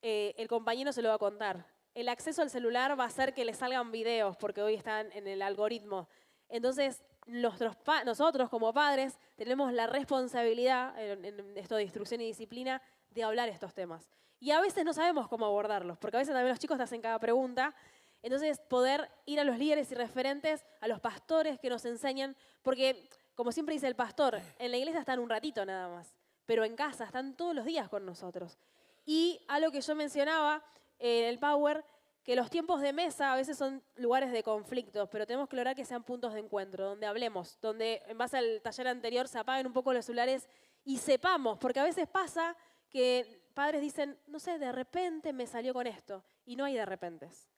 El compañero se lo va a contar. El acceso al celular va a hacer que le salgan videos, porque hoy están en el algoritmo. Entonces, nosotros como padres tenemos la responsabilidad, en esto de instrucción y disciplina, de hablar estos temas. Y a veces no sabemos cómo abordarlos, porque a veces también los chicos te hacen cada pregunta. Entonces, poder ir a los líderes y referentes, a los pastores que nos enseñan, porque, como siempre dice el pastor, en la iglesia están un ratito nada más, pero en casa están todos los días con nosotros. Y algo que yo mencionaba en el Power, que los tiempos de mesa a veces son lugares de conflicto, pero tenemos que lograr que sean puntos de encuentro, donde hablemos, donde en base al taller anterior se apaguen un poco los celulares y sepamos, porque a veces pasa que padres dicen, no sé, de repente me salió con esto, y no hay de repentes.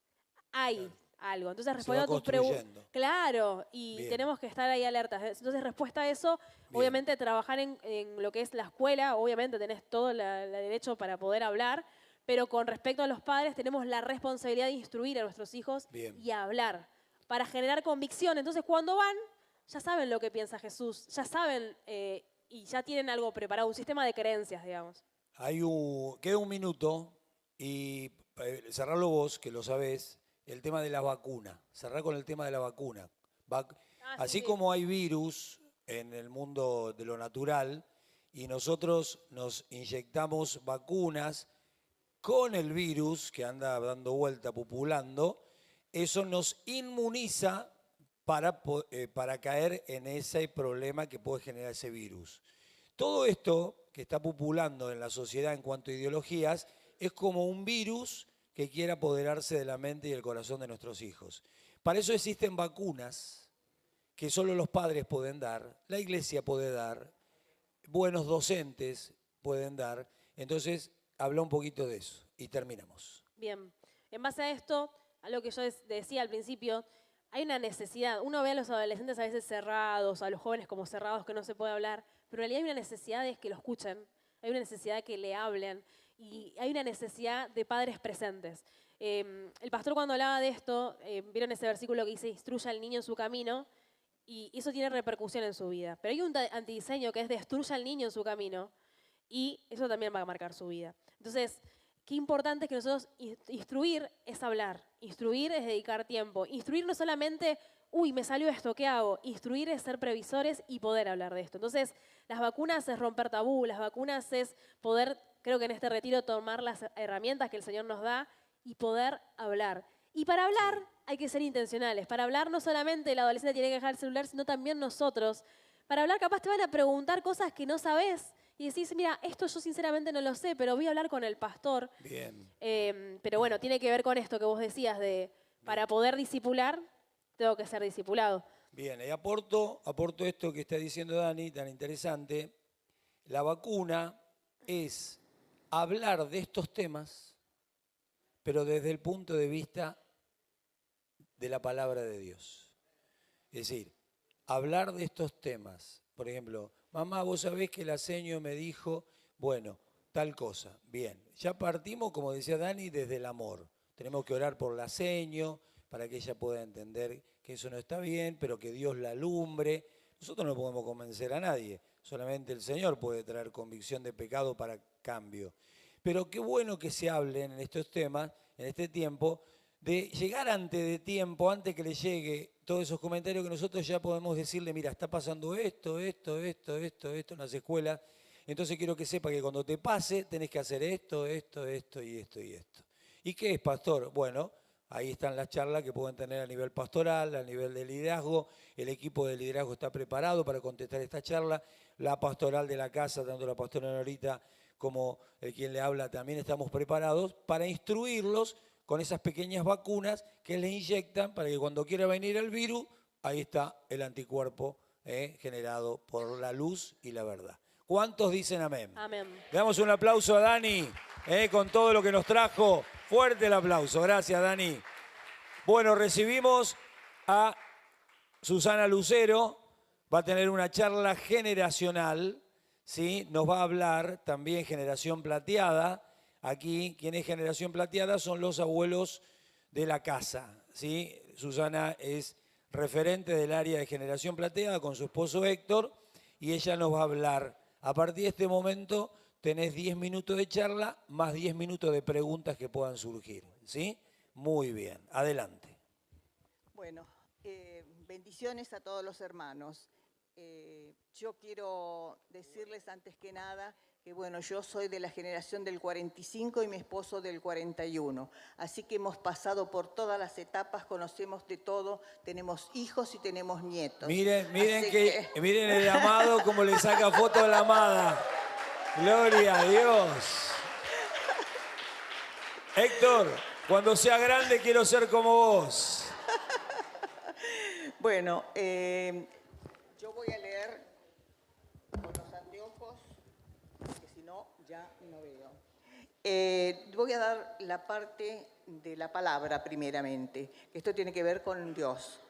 Hay algo. Entonces, respondiendo a tu pregunta. Claro, y Bien. tenemos que estar ahí alertas. Entonces, respuesta a eso, obviamente trabajar en lo que es la escuela, obviamente tenés todo el derecho para poder hablar, pero con respecto a los padres tenemos la responsabilidad de instruir a nuestros hijos y hablar para generar convicción. Entonces, cuando van, ya saben lo que piensa Jesús, ya saben y ya tienen algo preparado, un sistema de creencias, digamos. Queda 1 minuto y cerrarlo vos, que lo sabés, el tema de la vacuna. Cerrar con el tema de la vacuna. Así como hay virus en el mundo de lo natural y nosotros nos inyectamos vacunas con el virus que anda dando vuelta, populando, eso nos inmuniza para caer en ese problema que puede generar ese virus. Todo esto que está populando en la sociedad en cuanto a ideologías es como un virus que quiere apoderarse de la mente y el corazón de nuestros hijos. Para eso existen vacunas que solo los padres pueden dar, la iglesia puede dar, buenos docentes pueden dar. Entonces, habla un poquito de eso y terminamos. Bien, en base a esto, a lo que yo decía al principio, hay una necesidad. Uno ve a los adolescentes a veces cerrados, a los jóvenes como cerrados, que no se puede hablar, pero en realidad hay una necesidad de que lo escuchen, hay una necesidad de que le hablen y hay una necesidad de padres presentes. El pastor cuando hablaba de esto, vieron ese versículo que dice, instruya al niño en su camino, y eso tiene repercusión en su vida. Pero hay un antidiseño que es destruya al niño en su camino, y eso también va a marcar su vida. Entonces, qué importante es que nosotros instruir es hablar, instruir es dedicar tiempo, instruir no solamente, uy, me salió esto, ¿qué hago? Instruir es ser previsores y poder hablar de esto. Entonces, las vacunas es romper tabú, las vacunas es poder, creo que en este retiro, tomar las herramientas que el Señor nos da y poder hablar. Y para hablar hay que ser intencionales. Para hablar no solamente el adolescente tiene que dejar el celular, sino también nosotros. Para hablar capaz te van a preguntar cosas que no sabes y decís, mira, esto yo sinceramente no lo sé, pero voy a hablar con el pastor. Bien. Pero bueno, tiene que ver con esto que vos decías de, para poder discipular, tengo que ser discipulado. Bien, y aporto esto que está diciendo Dani, tan interesante. La vacuna es hablar de estos temas, pero desde el punto de vista de la palabra de Dios. Es decir, hablar de estos temas. Por ejemplo, mamá, vos sabés que la seño me dijo, bueno, tal cosa. Bien, ya partimos, como decía Dani, desde el amor. Tenemos que orar por la seño para que ella pueda entender que eso no está bien, pero que Dios la alumbre. Nosotros no podemos convencer a nadie, solamente el Señor puede traer convicción de pecado para cambio. Pero qué bueno que se hablen en estos temas, en este tiempo, de llegar antes de tiempo, antes que le llegue todos esos comentarios, que nosotros ya podemos decirle, mira, está pasando esto en las escuelas, entonces quiero que sepa que cuando te pase tenés que hacer esto y esto. ¿Y qué es, pastor? Bueno, ahí están las charlas que pueden tener a nivel pastoral, a nivel de liderazgo. El equipo de liderazgo está preparado para contestar esta charla. La pastoral de la casa, tanto la pastora Norita como el quien le habla, también estamos preparados para instruirlos con esas pequeñas vacunas que le inyectan para que cuando quiera venir el virus, ahí está el anticuerpo generado por la luz y la verdad. ¿Cuántos dicen amén? Amén. Le damos un aplauso a Dani con todo lo que nos trajo. Fuerte el aplauso. Gracias, Dani. Bueno, recibimos a Susana Lucero. Va a tener una charla generacional. ¿Sí? Nos va a hablar también Generación Plateada. Aquí, quien es Generación Plateada son los abuelos de la casa. ¿Sí? Susana es referente del área de Generación Plateada con su esposo Héctor y ella nos va a hablar. A partir de este momento tenés 10 minutos de charla más 10 minutos de preguntas que puedan surgir. ¿Sí? Muy bien. Adelante. Bueno, bendiciones a todos los hermanos. Yo quiero decirles antes que nada que bueno, yo soy de la generación del 45 y mi esposo del 41. Así que hemos pasado por todas las etapas, conocemos de todo, tenemos hijos y tenemos nietos. Miren el amado como le saca foto a la amada. Gloria a Dios. Héctor, cuando sea grande quiero ser como vos. Bueno, yo voy a leer con los anteojos, porque si no, ya no veo. Voy a dar la parte de la palabra primeramente, que esto tiene que ver con Dios.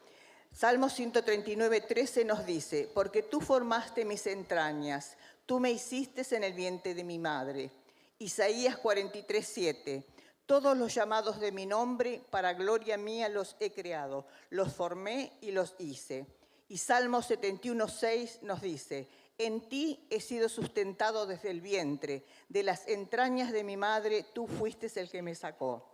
Salmo 139:13 nos dice, porque tú formaste mis entrañas, tú me hiciste en el vientre de mi madre. Isaías 43:7, todos los llamados de mi nombre, para gloria mía los he creado, los formé y los hice. Y Salmo 71:6 nos dice, en ti he sido sustentado desde el vientre, de las entrañas de mi madre tú fuiste el que me sacó.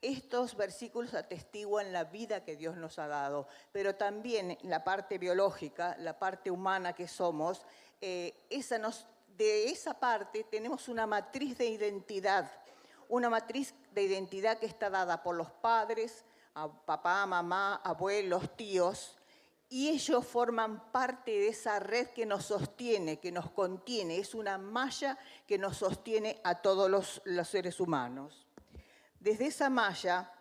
Estos versículos atestiguan la vida que Dios nos ha dado, pero también la parte biológica, la parte humana que somos, de esa parte tenemos una matriz de identidad que está dada por los padres, a papá, mamá, abuelos, tíos, Y ellos forman parte de esa red que nos sostiene, que nos contiene. Es una malla que nos sostiene a todos los seres humanos. Desde esa malla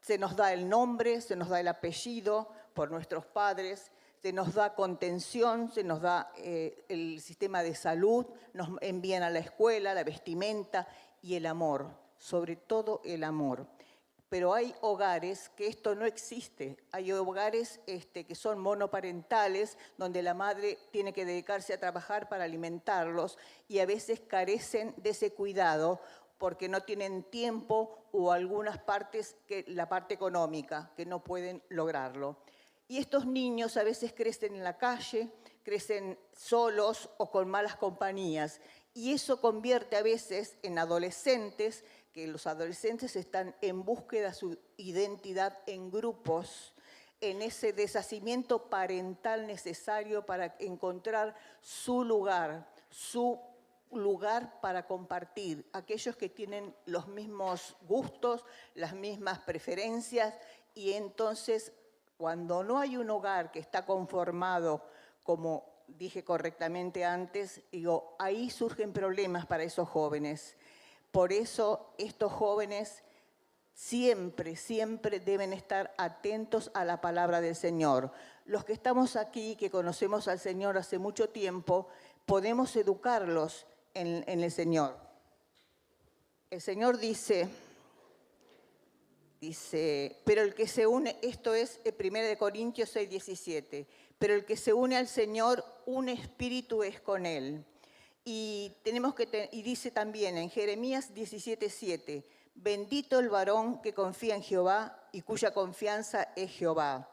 se nos da el nombre, se nos da el apellido por nuestros padres, se nos da contención, se nos da el sistema de salud, nos envían a la escuela, la vestimenta y el amor, sobre todo el amor. Pero hay hogares que esto no existe. Hay hogares que son monoparentales, donde la madre tiene que dedicarse a trabajar para alimentarlos y a veces carecen de ese cuidado porque no tienen tiempo o algunas partes, la parte económica, que no pueden lograrlo. Y estos niños a veces crecen en la calle, crecen solos o con malas compañías. Y eso convierte a veces en adolescentes, que los adolescentes están en búsqueda de su identidad en grupos, en ese deshacimiento parental necesario para encontrar su lugar para compartir. Aquellos que tienen los mismos gustos, las mismas preferencias, y entonces cuando no hay un hogar que está conformado, como dije correctamente antes, digo, ahí surgen problemas para esos jóvenes. Por eso estos jóvenes siempre, siempre deben estar atentos a la palabra del Señor. Los que estamos aquí, que conocemos al Señor hace mucho tiempo, podemos educarlos en el Señor. El Señor dice, pero el que se une, esto es 1 Corintios 6, 17, pero el que se une al Señor, un espíritu es con Él. Y dice también en Jeremías 17, 7, bendito el varón que confía en Jehová y cuya confianza es Jehová.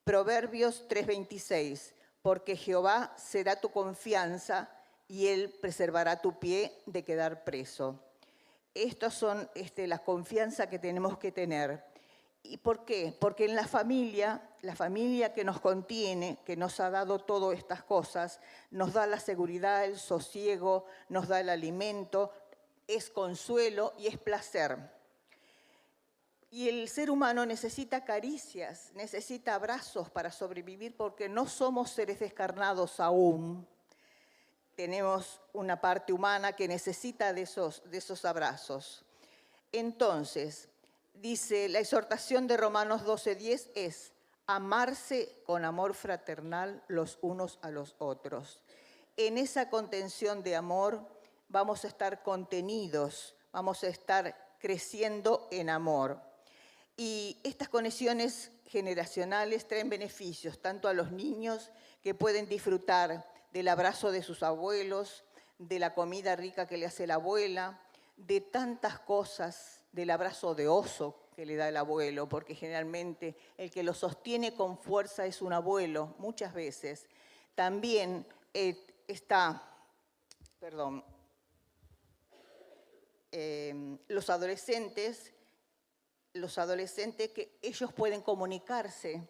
Proverbios 3, 26, porque Jehová será tu confianza y Él preservará tu pie de quedar preso. Estas son las confianzas que tenemos que tener. ¿Y por qué? Porque en la familia que nos contiene, que nos ha dado todas estas cosas, nos da la seguridad, el sosiego, nos da el alimento, es consuelo y es placer. Y el ser humano necesita caricias, necesita abrazos para sobrevivir porque no somos seres descarnados aún. Tenemos una parte humana que necesita de esos abrazos. Entonces, dice, la exhortación de Romanos 12:10 es amarse con amor fraternal los unos a los otros. En esa contención de amor vamos a estar contenidos, vamos a estar creciendo en amor. Y estas conexiones generacionales traen beneficios tanto a los niños que pueden disfrutar del abrazo de sus abuelos, de la comida rica que le hace la abuela, de tantas cosas, del abrazo de oso que le da el abuelo, porque generalmente el que lo sostiene con fuerza es un abuelo, muchas veces. También los adolescentes que ellos pueden comunicarse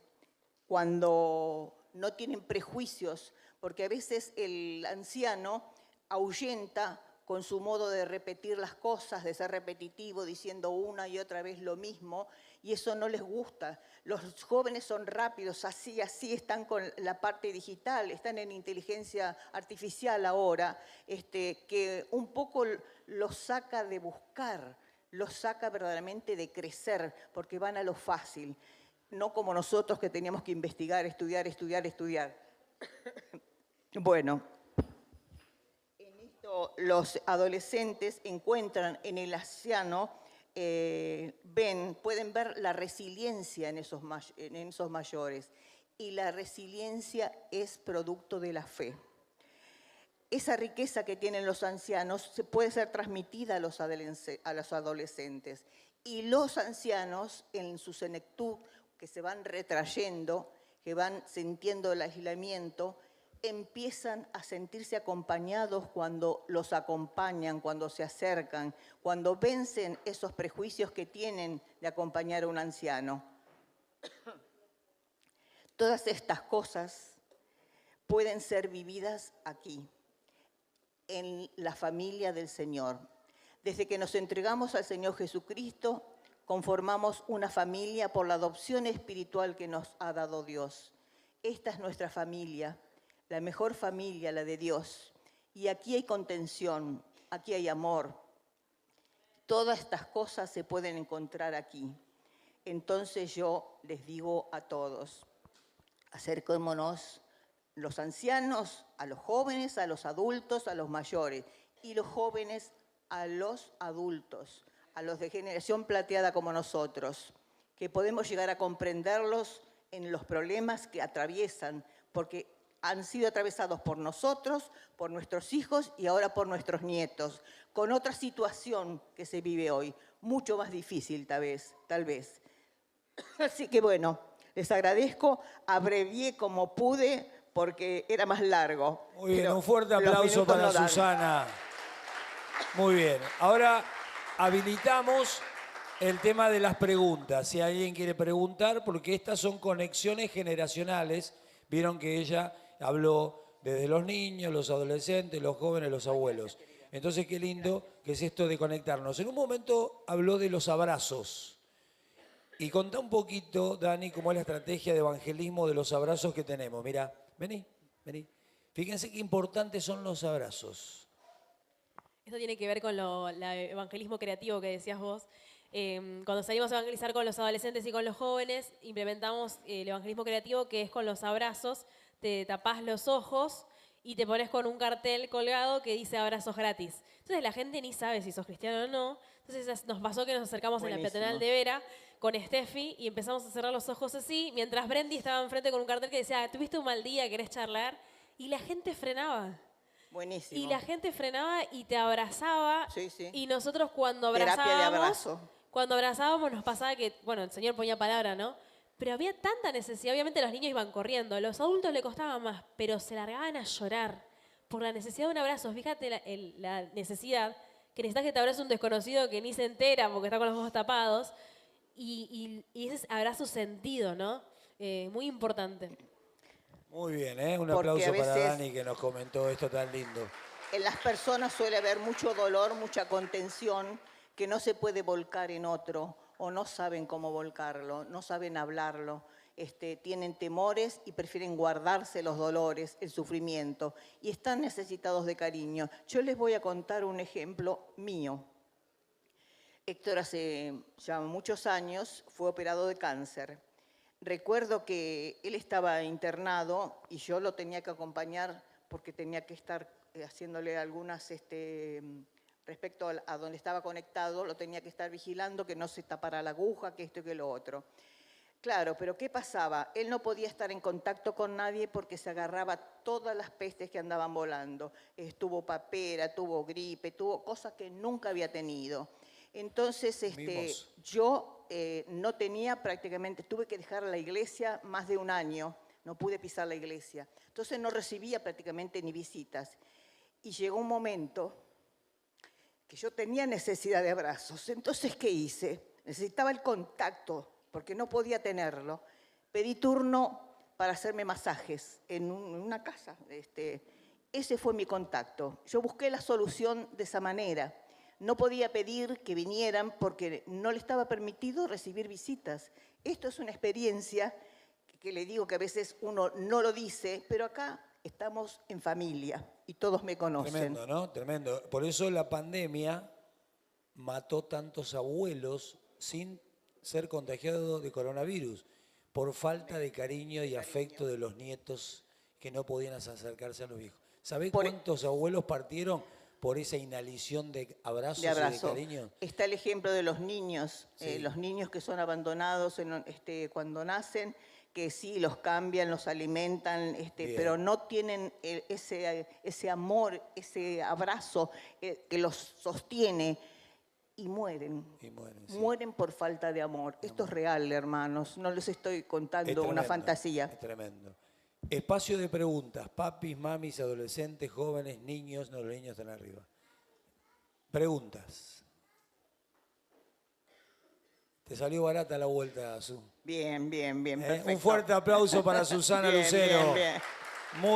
cuando no tienen prejuicios, porque a veces el anciano ahuyenta con su modo de repetir las cosas, de ser repetitivo, diciendo una y otra vez lo mismo, y eso no les gusta. Los jóvenes son rápidos, así están con la parte digital, están en inteligencia artificial ahora, que un poco los saca de buscar, los saca verdaderamente de crecer, porque van a lo fácil, no como nosotros que teníamos que investigar, estudiar. Bueno, en esto los adolescentes encuentran en el anciano, pueden ver la resiliencia en esos mayores, y la resiliencia es producto de la fe. Esa riqueza que tienen los ancianos puede ser transmitida a los adolescentes, y los ancianos en su senectud, que se van retrayendo, que van sintiendo el aislamiento, empiezan a sentirse acompañados cuando los acompañan, cuando se acercan, cuando vencen esos prejuicios que tienen de acompañar a un anciano. Todas estas cosas pueden ser vividas aquí, en la familia del Señor. Desde que nos entregamos al Señor Jesucristo, conformamos una familia por la adopción espiritual que nos ha dado Dios. esta es nuestra familia, la mejor familia, la de Dios. Y aquí hay contención, aquí hay amor. Todas estas cosas se pueden encontrar aquí. Entonces yo les digo a todos, acerquémonos los ancianos a los jóvenes, a los adultos, a los mayores, y los jóvenes a los adultos, a los de generación plateada como nosotros, que podemos llegar a comprenderlos en los problemas que atraviesan, porque han sido atravesados por nosotros, por nuestros hijos y ahora por nuestros nietos, con otra situación que se vive hoy, mucho más difícil tal vez. Así que bueno, les agradezco, abrevié como pude porque era más largo. Muy bien, un fuerte aplauso para Susana. Muy bien, ahora habilitamos el tema de las preguntas. Si alguien quiere preguntar, porque estas son conexiones generacionales. Vieron que ella habló desde los niños, los adolescentes, los jóvenes, los abuelos. Entonces, qué lindo que es esto de conectarnos. En un momento habló de los abrazos. Y contá un poquito, Dani, cómo es la estrategia de evangelismo de los abrazos que tenemos. Mira, vení. Fíjense qué importantes son los abrazos. Esto tiene que ver con el evangelismo creativo que decías vos. Cuando salimos a evangelizar con los adolescentes y con los jóvenes, implementamos el evangelismo creativo, que es con los abrazos. Te tapás los ojos y te pones con un cartel colgado que dice abrazos gratis. Entonces la gente ni sabe si sos cristiano o no. Entonces nos pasó que nos acercamos en la peatonal de Vera con Steffi y empezamos a cerrar los ojos así, mientras Brendy estaba enfrente con un cartel que decía, ¿tuviste un mal día? ¿Querés charlar? Y la gente frenaba. Buenísimo. Y la gente frenaba y te abrazaba. Sí, sí. Y nosotros cuando Terapia de abrazo. cuando abrazábamos nos pasaba que, bueno, el Señor ponía palabra, ¿no? Pero había tanta necesidad, obviamente los niños iban corriendo, a los adultos les costaba más, pero se largaban a llorar por la necesidad de un abrazo. Fíjate la necesidad, que necesitas que te abrace un desconocido que ni se entera porque está con los ojos tapados, y ese abrazo sentido, ¿no? Muy importante. Muy bien, ¿eh? Un Porque aplauso a veces para Dani que nos comentó esto tan lindo. En las personas suele haber mucho dolor, mucha contención que no se puede volcar en otro o no saben cómo volcarlo, no saben hablarlo, tienen temores y prefieren guardarse los dolores, el sufrimiento y están necesitados de cariño. Yo les voy a contar un ejemplo mío. Héctor hace ya muchos años fue operado de cáncer. Recuerdo que él estaba internado y yo lo tenía que acompañar porque tenía que estar haciéndole algunas, respecto a donde estaba conectado, lo tenía que estar vigilando, que no se tapara la aguja, que esto y que lo otro. Claro, pero ¿qué pasaba? Él no podía estar en contacto con nadie porque se agarraba todas las pestes que andaban volando. Tuvo papera, tuvo gripe, tuvo cosas que nunca había tenido. Entonces, yo no tenía prácticamente, tuve que dejar la iglesia más de un año, no pude pisar la iglesia. Entonces no recibía prácticamente ni visitas. Y llegó un momento que yo tenía necesidad de abrazos. Entonces, ¿qué hice? Necesitaba el contacto, porque no podía tenerlo. Pedí turno para hacerme masajes en una casa. Ese fue mi contacto. Yo busqué la solución de esa manera. No podía pedir que vinieran porque no le estaba permitido recibir visitas. Esto es una experiencia que le digo que a veces uno no lo dice, pero acá estamos en familia y todos me conocen. Tremendo, ¿no? Tremendo. Por eso la pandemia mató tantos abuelos sin ser contagiados de coronavirus, por falta de cariño y afecto de los nietos que no podían acercarse a los viejos. ¿Sabés cuántos abuelos partieron por esa inhalición de abrazos y de cariño? Está el ejemplo de los niños, Sí. Los niños que son abandonados cuando nacen, que sí, los cambian, los alimentan, pero no tienen ese amor, ese abrazo que los sostiene y mueren. Mueren por falta de amor. Esto es real, hermanos, no les estoy contando una fantasía. Es tremendo. Espacio de preguntas. Papis, mamis, adolescentes, jóvenes, niños. No, los niños están arriba. Preguntas. Te salió barata la vuelta, Su. Bien, perfecto. Un fuerte aplauso para Susana Lucero. Bien. Muy